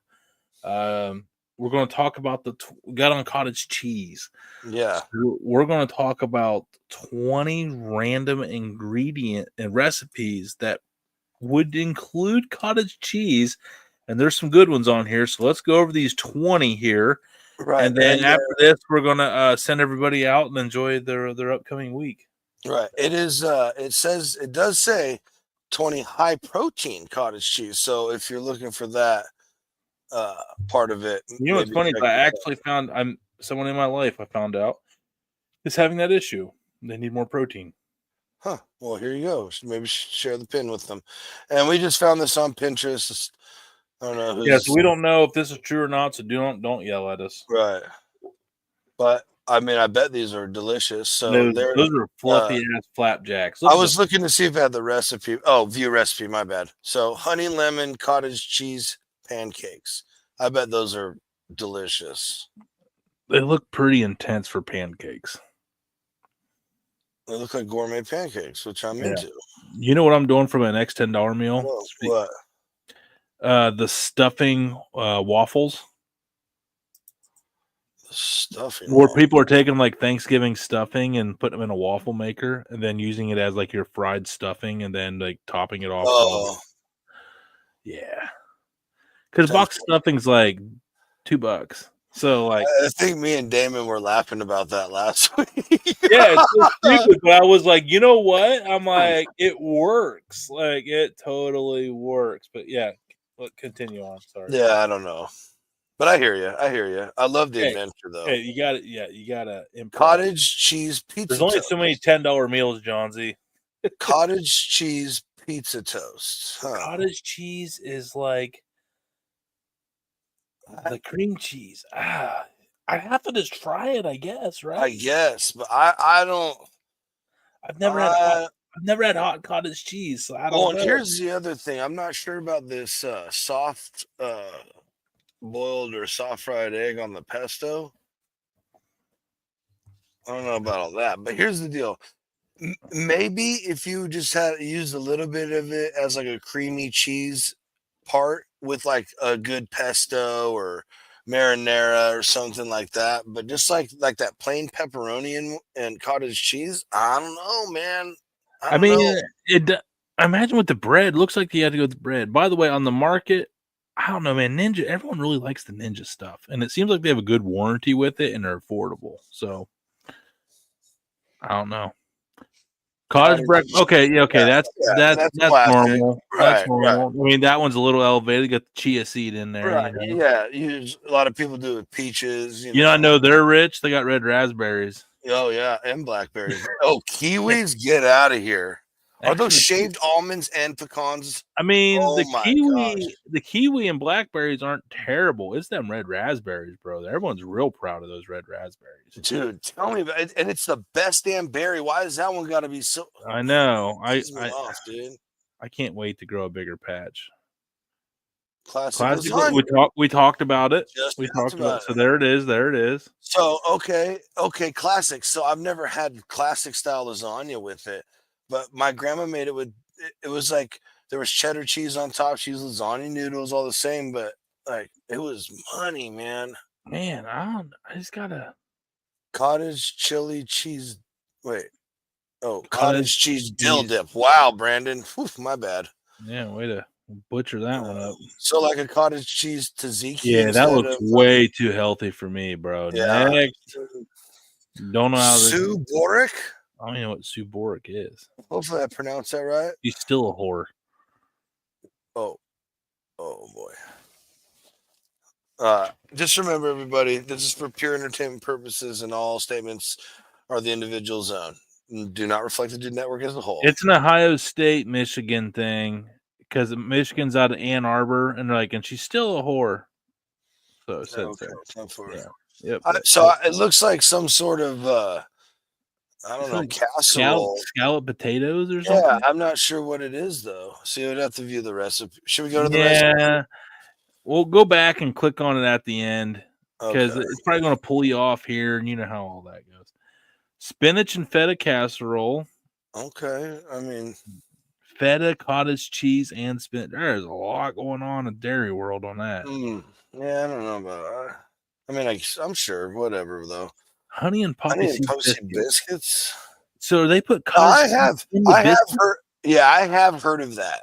We're going to talk about got on cottage cheese. Yeah. So we're going to talk about 20 random ingredient and recipes that would include cottage cheese, and there's some good ones on here. So let's go over these 20 here. Right. And then after this, we're going to send everybody out and enjoy their upcoming week. Right. It is. It does say 20 high protein cottage cheese. So if you're looking for that part of it, you know what's funny? I actually found someone in my life I found out is having that issue. They need more protein. Huh. Well, here you go. Maybe share the pin with them. And we just found this on Pinterest. I don't know. So we don't know if this is true or not. So don't yell at us. Right. But I mean, I bet these are delicious. So those are fluffy ass flapjacks. I was looking to see if I had the recipe. Oh, view recipe. My bad. So honey lemon cottage cheese pancakes. I bet those are delicious. They look pretty intense for pancakes. They look like gourmet pancakes, which I'm into. You know what I'm doing for my next $10 meal? What? The stuffing waffles. Stuffing. Where people are taking like Thanksgiving stuffing and putting them in a waffle maker and then using it as like your fried stuffing and then like topping it off. Oh, yeah. Because box stuffing's like $2. So like, I think me and Damon were laughing about that last week. yeah, it's so stupid. But I was like, you know what? I'm like, it works. Like it totally works. But yeah, continue on. Sorry. Yeah, I don't know. But I hear you. I love the adventure, though. Hey, you got it. Yeah, you got to cottage cheese pizza. There's only so many $10 meals, Johnsy. Cottage cheese pizza toast. Huh. Cottage cheese is like the cream cheese. I have to just try it, I guess, right? I guess, but I don't. I've never had hot cottage cheese. So I don't know. And here's the other thing. I'm not sure about this soft boiled or soft fried egg on the pesto. I don't know about all that, but here's the deal. Maybe if you just had used a little bit of it as like a creamy cheese part with like a good pesto or marinara or something like that, but just like that plain pepperoni and cottage cheese, I don't know, man. I mean, I imagine with the bread, looks like you had to go with the bread. By the way, on the market, I don't know, man. Ninja, everyone really likes the Ninja stuff, and it seems like they have a good warranty with it, and they're affordable. So I don't know. Cottage breakfast. Okay, yeah, okay. That's normal. That's normal. Right. I mean, that one's a little elevated. Got the chia seed in there. Right. You know? Yeah. A lot of people do it with peaches. You know, I know they're rich. They got red raspberries. Oh yeah, and blackberries. Oh, kiwis, get out of here. Are those shaved almonds and pecans? I mean, the kiwi and blackberries aren't terrible. It's them red raspberries, bro. Everyone's real proud of those red raspberries. Dude, tell me about it. And it's the best damn berry. Why does that one got to be so? I know. Dude. I can't wait to grow a bigger patch. Classic. We talked about it. We talked about it. So there it is. So okay, classic. So I've never had classic style lasagna with it. But my grandma made it with, it was like, there was cheddar cheese on top. She used lasagna noodles, all the same, but like, it was money, man. Man, I just gotta. Cottage chili cheese. Wait. Oh, cottage cheese dill dip. Wow, Brandon. Whew, my bad. Yeah, way to butcher that one up. So like a cottage cheese tzatziki. Yeah, that looks way too healthy for me, bro. Yeah. Next. Don't know how Sue Boric? I don't even know what Sue Boric is. Hopefully I pronounced that right. She's still a whore. Oh boy. Just remember, everybody, this is for pure entertainment purposes, and all statements are the individual's own. Do not reflect the Dude Network as a whole. It's an Ohio State, Michigan thing because Michigan's out of Ann Arbor, and they're like, and she's still a whore. So it said so. Yeah. Yep. So it looks like some sort of I don't know, like casserole. Scallop potatoes or something? Yeah, I'm not sure what it is, though. So you would have to view the recipe. Should we go to the recipe? Yeah. We'll go back and click on it at the end because it's probably going to pull you off here, and you know how all that goes. Spinach and feta casserole. Okay. I mean, feta, cottage cheese, and spinach. There's a lot going on in Dairy World on that. Yeah, I don't know about that. I mean, I'm sure. Whatever, though. Honey and poppy biscuits. So they put I have heard. Yeah, I have heard of that.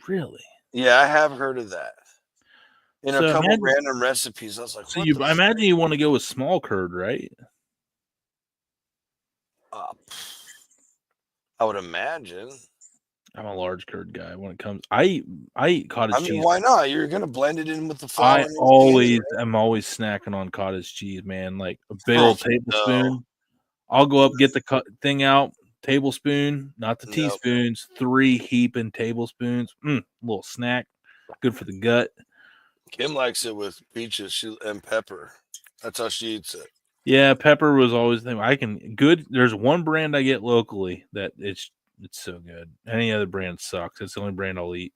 Really? Yeah, I have heard of that. In a couple random recipes, I was like, so I imagine you want to go with small curd, right? I would imagine. I'm a large curd guy when it comes. I eat cottage cheese. I mean, why not? You're gonna blend it in with the flour. I'm always snacking on cottage cheese, man. Like a big old tablespoon. I'll go up, get the thing out, tablespoon, not the teaspoons. 3 heaping tablespoons. Little snack, good for the gut. Kim likes it with peaches and pepper. That's how she eats it. Yeah, pepper was always the thing. There's one brand I get locally that it's so good. Any other brand sucks. It's the only brand I'll eat.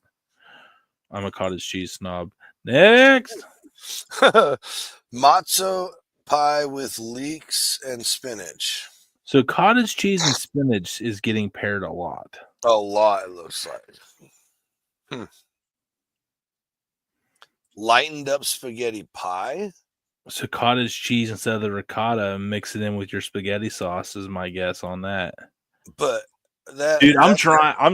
I'm a cottage cheese snob. Next. Matzo pie with leeks and spinach. So cottage cheese and spinach is getting paired a lot. A lot, it looks like. Lightened up spaghetti pie. So cottage cheese instead of the ricotta, and mix it in with your spaghetti sauce is my guess on that. But that, dude, I'm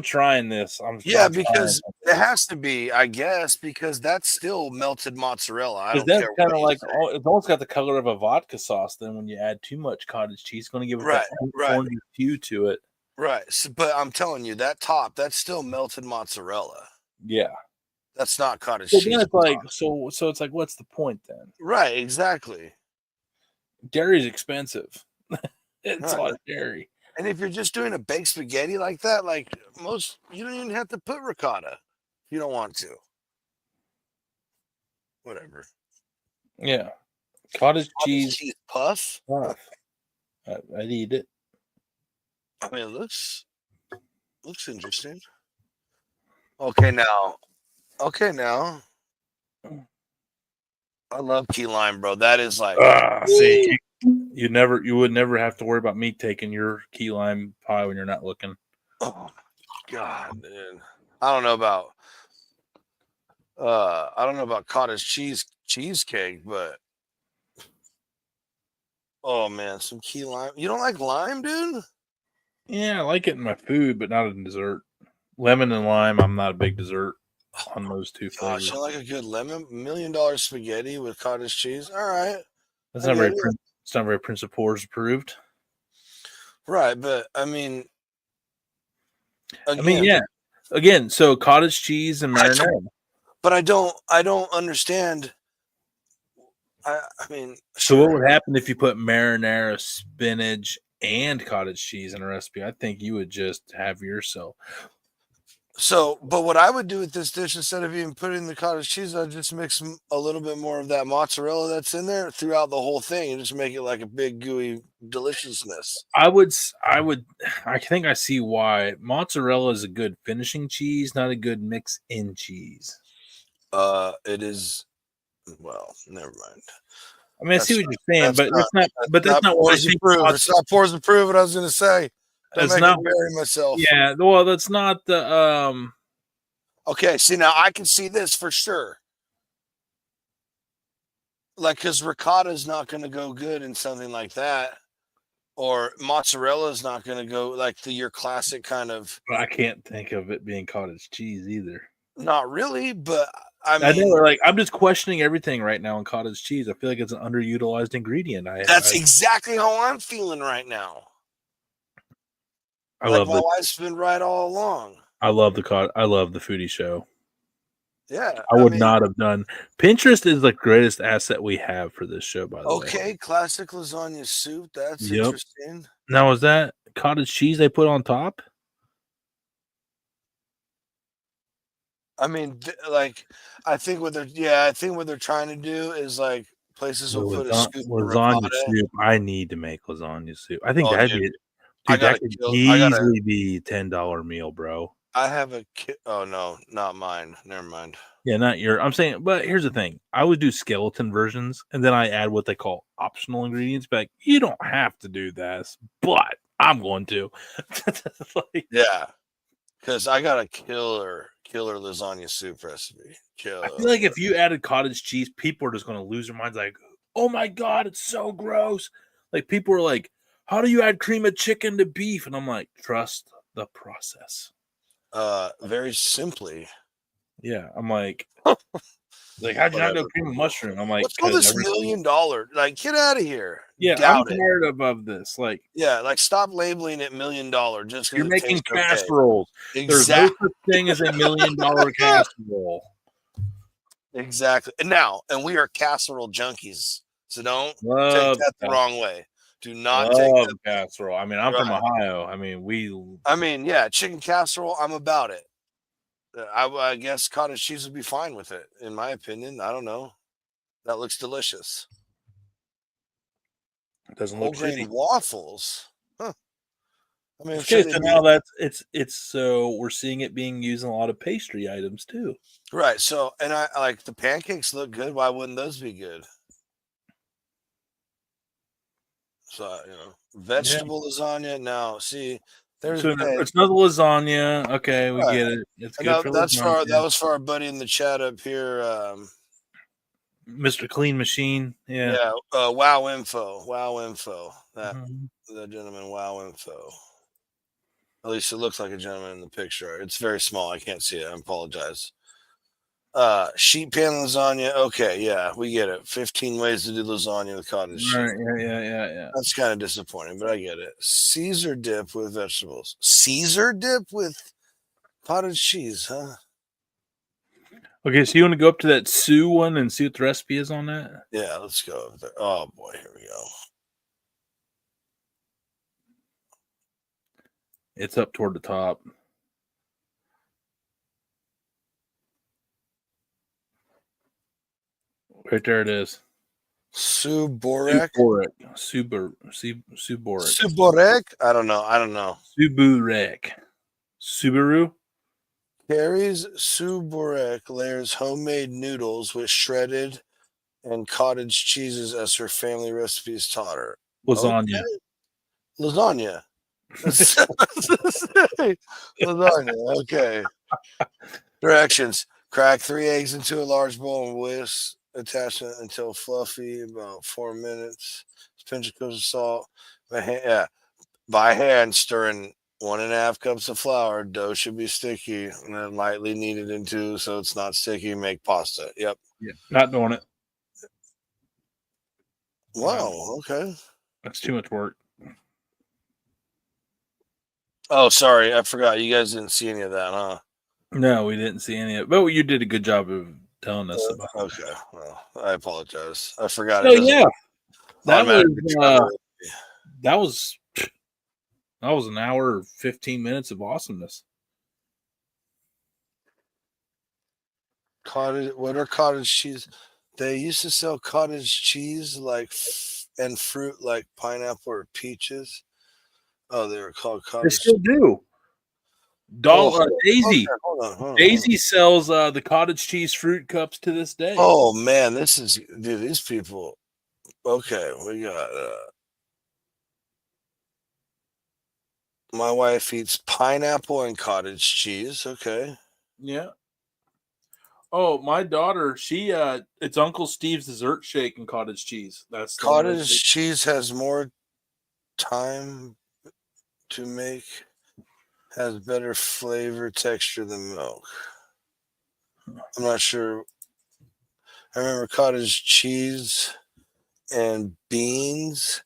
trying this. Because it has to be, I guess, because that's still melted mozzarella. I don't that's care. Kind of like it's almost got the color of a vodka sauce. Then when you add too much cottage cheese, it's going to give it that orange hue to it. Right, so, but I'm telling you, that top, that's still melted mozzarella. Yeah, that's not cottage cheese. It's like so it's like, what's the point then? Right, exactly. Dairy's expensive. It's a lot of dairy. And if you're just doing a baked spaghetti like that, like you don't even have to put ricotta if you don't want to. Whatever. Yeah. Cottage cheese puff. I'd eat it. I mean, it looks interesting. Okay, now. I love key lime, bro. That is like see, you would never have to worry about me taking your key lime pie when you're not looking. Oh my god, man. I don't know about cottage cheesecake, but oh man, some key lime. You don't like lime, dude? Yeah, I like it in my food, but not in dessert. Lemon and lime, I'm not a big dessert on those two flavors. You like a good lemon $1 million spaghetti with cottage cheese? All right. That's not very it's not very Prince of Pours approved. Right, but I mean yeah. Again, so cottage cheese and marinara. But I don't understand. I mean, so what would happen if you put marinara, spinach, and cottage cheese in a recipe? I think you would just have yourself. So, but what I would do with this dish, instead of even putting the cottage cheese, I'd just mix a little bit more of that mozzarella that's in there throughout the whole thing and just make it like a big gooey deliciousness. I think I see why. Mozzarella is a good finishing cheese, not a good mix-in cheese. It is. Well, never mind. I mean, I see what you're saying, but that's not what I think. It's not pours to prove what I was going to say. That's not bury myself. Yeah, well, that's not the. Okay, see, now I can see this for sure. Like, because ricotta is not going to go good in something like that, or mozzarella is not going to go like your classic kind of. I can't think of it being cottage cheese either. Not really, but I know, like, I'm just questioning everything right now on cottage cheese. I feel like it's an underutilized ingredient. That's exactly how I'm feeling right now. My wife's been right all along. I love the Foodie show. Yeah, I would not have done. Pinterest is the greatest asset we have for this show, by the way. Okay, classic lasagna soup. That's interesting. Now, is that cottage cheese they put on top? I mean, like, I think what they're trying to do is like places will put a scoop of lasagna soup. I need to make lasagna soup. I think that'd be. Dude, that could easily be $10 meal, bro. I have a kit. Oh no, not mine. Never mind. Yeah, not your. I'm saying, but here's the thing: I would do skeleton versions, and then I add what they call optional ingredients. But like, you don't have to do this, but I'm going to. Yeah, because I got a killer lasagna soup recipe. Killer. I feel like if you added cottage cheese, people are just going to lose their minds. Like, oh my god, it's so gross. Like, people are like, how do you add cream of chicken to beef? And I'm like, trust the process. Very simply. Yeah, I'm like, how'd you not know cream of mushroom? I'm like, what's all this $1 million? Like, get out of here. Yeah, I'm tired of this. Like, yeah, like stop labeling it $1 million just because you're making casseroles. Okay. There's no such thing as $1 million casserole. Exactly. And we are casserole junkies, so don't take that the wrong way. Do not take that casserole. I mean, I'm from Ohio. I mean, yeah, chicken casserole. I'm about it. I guess cottage cheese would be fine with it, in my opinion. I don't know. That looks delicious. It doesn't look shitty. Waffles. Huh. I mean, Okay, so now it's so we're seeing it being used in a lot of pastry items too. right. So, and I like the pancakes look good. Why wouldn't those be good? So, vegetable lasagna. Now, see, there's So it's another lasagna. Okay, we right. get it. It's And good for lasagna. that was for our buddy in the chat up here. Mr. Clean Machine. Yeah. Yeah. Wow info. Wow info. That Mhm. the gentleman. Wow info. At least it looks like a gentleman in the picture. It's very small. I can't see it. I apologize. Sheet pan lasagna. Okay, yeah, we get it. 15 ways to do lasagna with cottage cheese. Right. Yeah. That's kind of disappointing, but I get it. Caesar dip with vegetables. Caesar dip with cottage cheese, huh? Okay, so you want to go up to that Sue one and see what the recipe is on that? Yeah, let's go over there. Oh boy, here we go. It's up toward the top. Right there it is. Suborek. Suborek. Suborek? I don't know. Suburek. Subaru? Carrie's Suborek layers homemade noodles with shredded and cottage cheeses as her family recipes taught her. Lasagna. Okay. Lasagna. Lasagna. Okay. Directions. Crack 3 eggs into a large bowl and whisk attachment until fluffy, about 4 minutes. Pinch of salt. By hand, stirring 1.5 cups of flour. Dough should be sticky and then lightly kneaded into so it's not sticky. Make pasta. Yep. Yeah. Not doing it. Wow. Okay. That's too much work. Oh, sorry. I forgot. You guys didn't see any of that, huh? No, we didn't see any of it. But you did a good job of telling us about it. Okay. Well, I apologize. I forgot. Oh, yeah. That was an hour, 15 minutes of awesomeness. What are cottage cheese? They used to sell cottage cheese and fruit like pineapple or peaches. Oh, they were called They cottage. still do. Daisy. Hold on. Daisy sells the cottage cheese fruit cups to this day. Oh man, these people. Okay, we got. My wife eats pineapple and cottage cheese. Okay. Yeah. Oh, my daughter, it's Uncle Steve's dessert shake and cottage cheese. That's cottage cheese has more time to make, has better flavor texture than milk. I'm not sure. I remember cottage cheese and beans,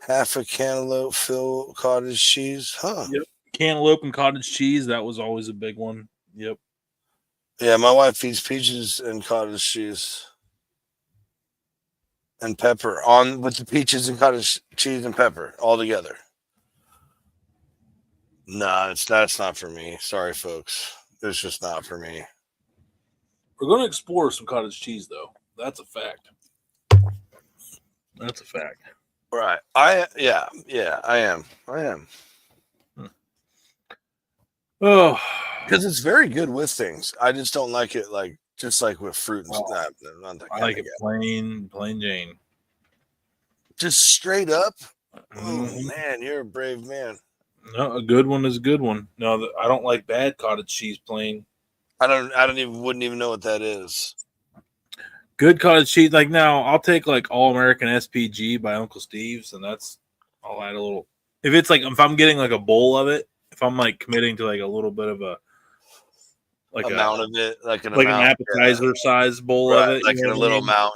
half a cantaloupe fill cottage cheese. Huh. Yep. Cantaloupe and cottage cheese, that was always a big one. Yep. Yeah, my wife eats peaches and cottage cheese and pepper with the peaches and cottage cheese and pepper all together. Nah, that's not for me. Sorry, folks. It's just not for me. We're going to explore some cottage cheese, though. That's a fact. Right. I am. Oh, because it's very good with things. I just don't like it just like with fruit and stuff. I like it plain Jane. Just straight up. Oh man, you're a brave man. No, a good one is a good one. No, I don't like bad cottage cheese plain. Wouldn't even know what that is. Good cottage cheese. Like now, I'll take like All American SPG by Uncle Steve's, and I'll add a little. If I'm getting like a bowl of it, if I'm like committing to like a little bit of amount of it, an appetizer size bowl of it, like in a little amount,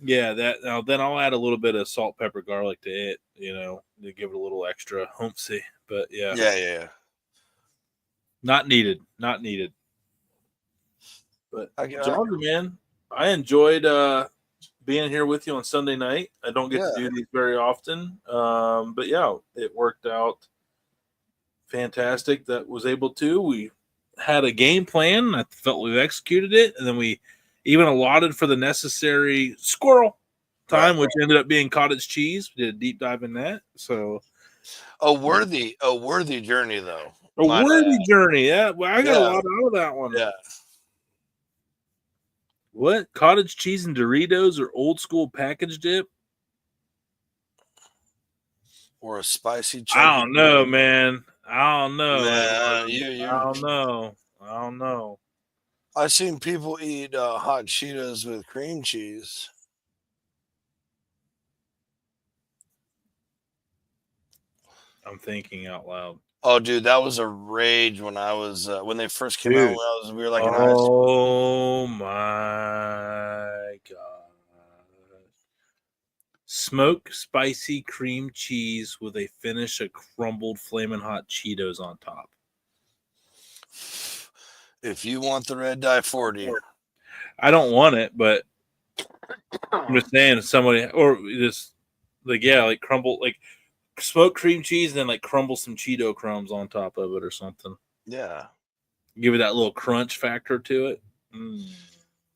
yeah. Then I'll add a little bit of salt, pepper, garlic to it, to give it a little extra humpsy. But yeah. Not needed. But John, man, I enjoyed being here with you on Sunday night. I don't get to do these very often, but yeah, it worked out fantastic. That was able to. We had a game plan. I felt we've executed it, and then we even allotted for the necessary squirrel time, which ended up being cottage cheese. We did a deep dive in that. So A worthy journey, though. a worthy journey. Yeah, well, I got a lot out of that one. Yeah. What? Cottage cheese and Doritos or old school package dip? Or a spicy chunky. I don't know, man. I don't know. Nah, I don't know. I've seen people eat hot Cheetos with cream cheese. I'm thinking out loud. Oh, dude, that was a rage when I was when they first came out. We were like in high school. Oh my god! Smoked spicy cream cheese with a finish of crumbled flaming hot Cheetos on top. If you want the red dye 40, I don't want it, but I'm just saying somebody or just like crumble like smoked cream cheese and then like crumble some Cheeto crumbs on top of it or something. yeah. Give it that little crunch factor to it.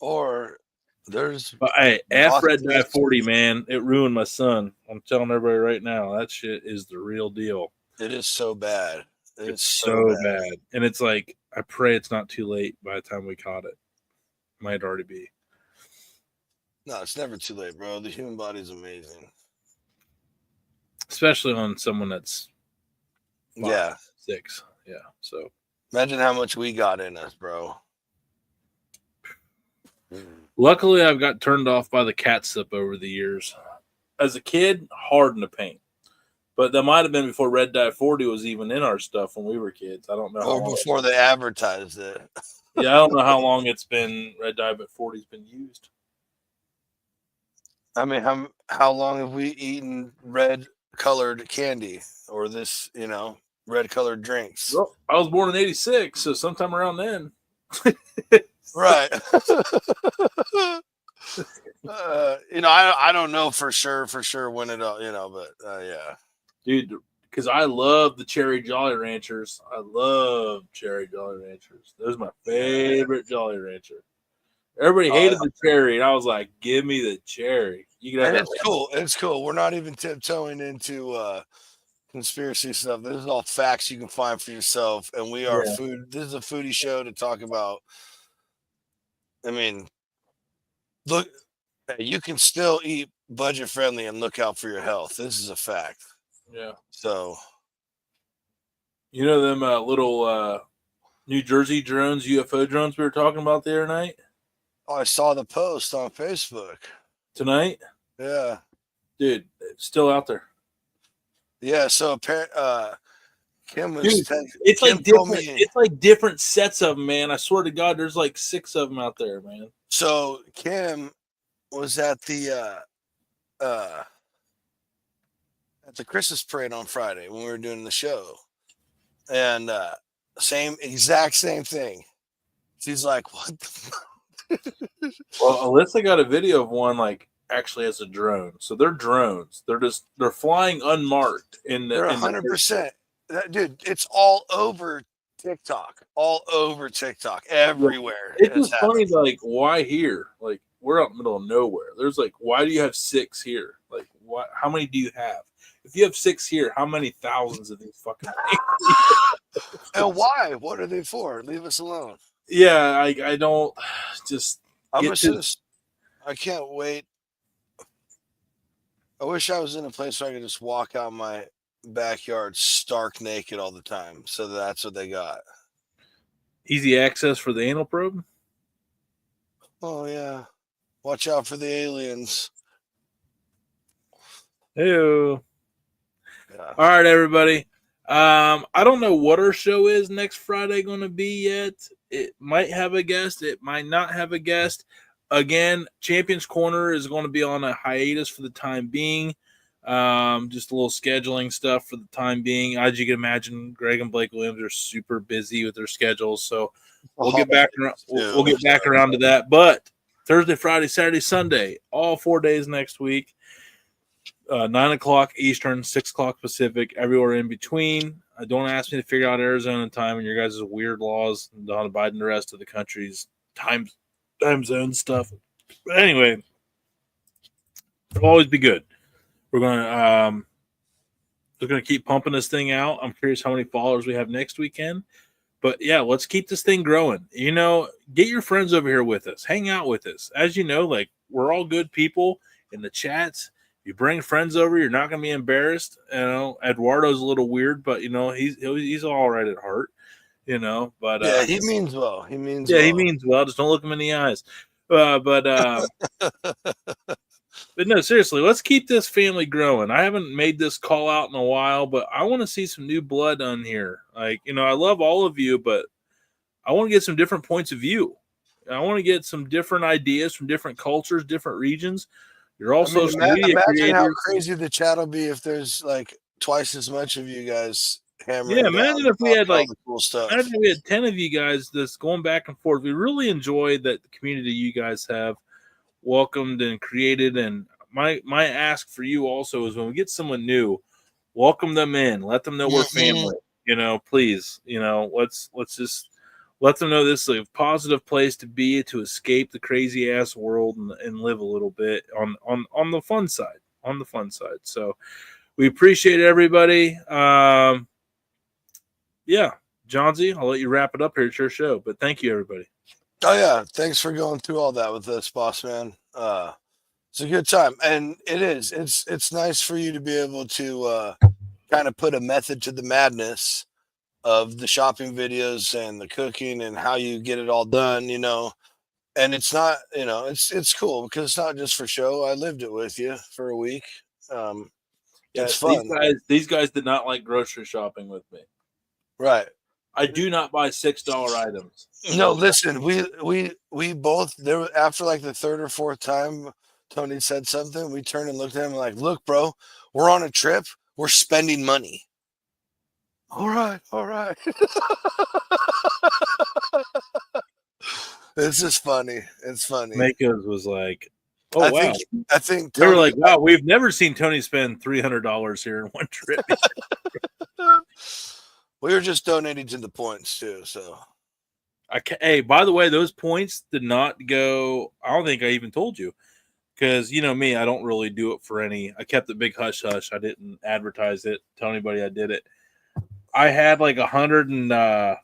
Or there's But hey, F Red Dye 40, man. It ruined my son. I'm telling everybody right now, that shit is the real deal. It is so bad. It's so bad. And it's like, I pray it's not too late by the time we caught it. Might already be. No, it's never too late, bro. The human body is amazing. Especially on someone that's 6. Yeah. So imagine how much we got in us, bro. Luckily, I've got turned off by the cat slip over the years. As a kid, hard in the paint. But that might have been before Red Dye 40 was even in our stuff when we were kids. I don't know. Or before they advertised it. Yeah, I don't know how long it's been Red Dye, but 40's been used. I mean, how long have we eaten red-colored candy or this, red-colored drinks? Well, I was born in 86, so sometime around then. Right. I don't know for sure when it, but yeah. Dude, because I love the Cherry Jolly Ranchers. I love Cherry Jolly Ranchers. Those are my favorite Jolly Rancher. Everybody hated the cherry, and I was like, give me the cherry. You can have and it's cool. It's cool. We're not even tiptoeing into conspiracy stuff. This is all facts you can find for yourself. And we are food. This is a foodie show to talk about. I mean, look, you can still eat budget friendly and look out for your health. This is a fact. Yeah. So, you know them little New Jersey drones, UFO drones we were talking about the other night? Oh, I saw the post on Facebook. Tonight? Yeah. Dude, it's still out there. Yeah, so Kim was it's like different. It's like different sets of them, man. I swear to God, there's like 6 of them out there, man. So Kim was at the Christmas parade on Friday when we were doing the show, and exact same thing. She's like, "What the fuck?" Well, Alyssa got a video of one like actually as a drone. So they're drones. They're flying unmarked They're 100%. Dude, it's all over TikTok. Everywhere. It's just funny, like, why here? Like, we're out in the middle of nowhere. There's like, why do you have 6 here? Like, what? How many do you have? If you have 6 here, how many thousands of these fucking things? And why? What are they for? Leave us alone. Yeah, I don't just. I can't wait. I wish I was in a place where I could just walk out my backyard stark naked all the time. So that's what they got. Easy access for the anal probe? Oh, yeah. Watch out for the aliens. Ew. Yeah. All right, everybody. I don't know what our show is next Friday going to be yet. It might have a guest. It might not have a guest. Again, Champions Corner is going to be on a hiatus for the time being. Just a little scheduling stuff for the time being. As you can imagine, Greg and Blake Williams are super busy with their schedules, so we'll get back around. We'll get back around to that. But Thursday, Friday, Saturday, Sunday, all 4 days next week. 9:00 Eastern, 6:00 Pacific, everywhere in between. Don't ask me to figure out Arizona time and your guys' weird laws on abiding the rest of the country's time zone stuff. But anyway, It'll always be good. We're gonna keep pumping this thing out. I'm curious how many followers we have next weekend. But yeah, let's keep this thing growing. You know, get your friends over here with us. Hang out with us. As you know, like we're all good people in the chats. You bring friends over, you're not gonna be embarrassed. You know, Eduardo's a little weird, but you know, he's all right at heart. You know, but yeah, he means well. He means he means well. Just don't look him in the eyes. But no, seriously, let's keep this family growing. I haven't made this call out in a while, but I want to see some new blood on here. Like, you know, I love all of you, but I want to get some different points of view. I want to get some different ideas from different cultures, different regions. You're all social media imagine creators. how crazy the chat will be if there's like twice as much of you guys hammering. Yeah, imagine if we had all like the cool stuff. imagine if we had 10 of you guys that's going back and forth. We really enjoy that the community you guys have welcomed and created. And my ask for you also is when we get someone new, welcome them in, let them know we're family. You know, please, you know, let's just let them know this is a positive place to be, to escape the crazy ass world and live a little bit on the fun side. On the fun side. So we appreciate everybody. Yeah, Johnsy, I'll let you wrap it up here at your show. But thank you, everybody. Oh yeah, thanks for going through all that with us, boss man. It's a good time, and it is. It's nice for you to be able to kind of put a method to the madness of the shopping videos and the cooking and how you get it all done. You know, and it's not. You know, it's cool because it's not just for show. I lived it with you for a week. It's fun. These guys did not like grocery shopping with me. Right. I do not buy $6 items. No, listen, we both there after like the third or fourth time Tony said something, we turned and looked at him like, look, bro, we're on a trip, we're spending money. All right. This is funny. It's funny. Makos was like, oh wow. I think they were like, wow, we've never seen Tony spend $300 here in one trip. We were just donating to the points too, so. Hey, by the way, those points did not go. I don't think I even told you, because you know me, I don't really do it for any. I kept it big hush hush. I didn't advertise it, tell anybody I did it. I had like 100 and I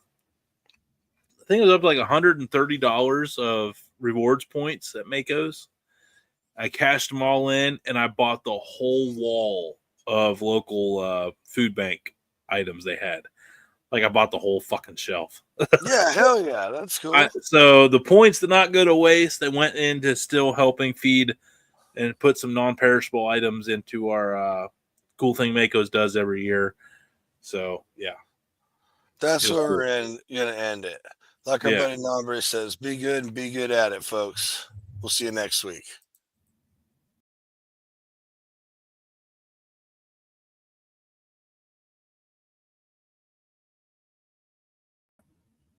think it was up to like $130 of rewards points at Makos. I cashed them all in, and I bought the whole wall of local food bank items they had. Like I bought the whole fucking shelf. Yeah, hell yeah, that's cool. So the points did not go to waste. They went into still helping feed and put some non-perishable items into our cool thing Makos does every year. So yeah, that's where we're gonna end it. Like our buddy Nombre says, be good and be good at it, folks. We'll see you next week.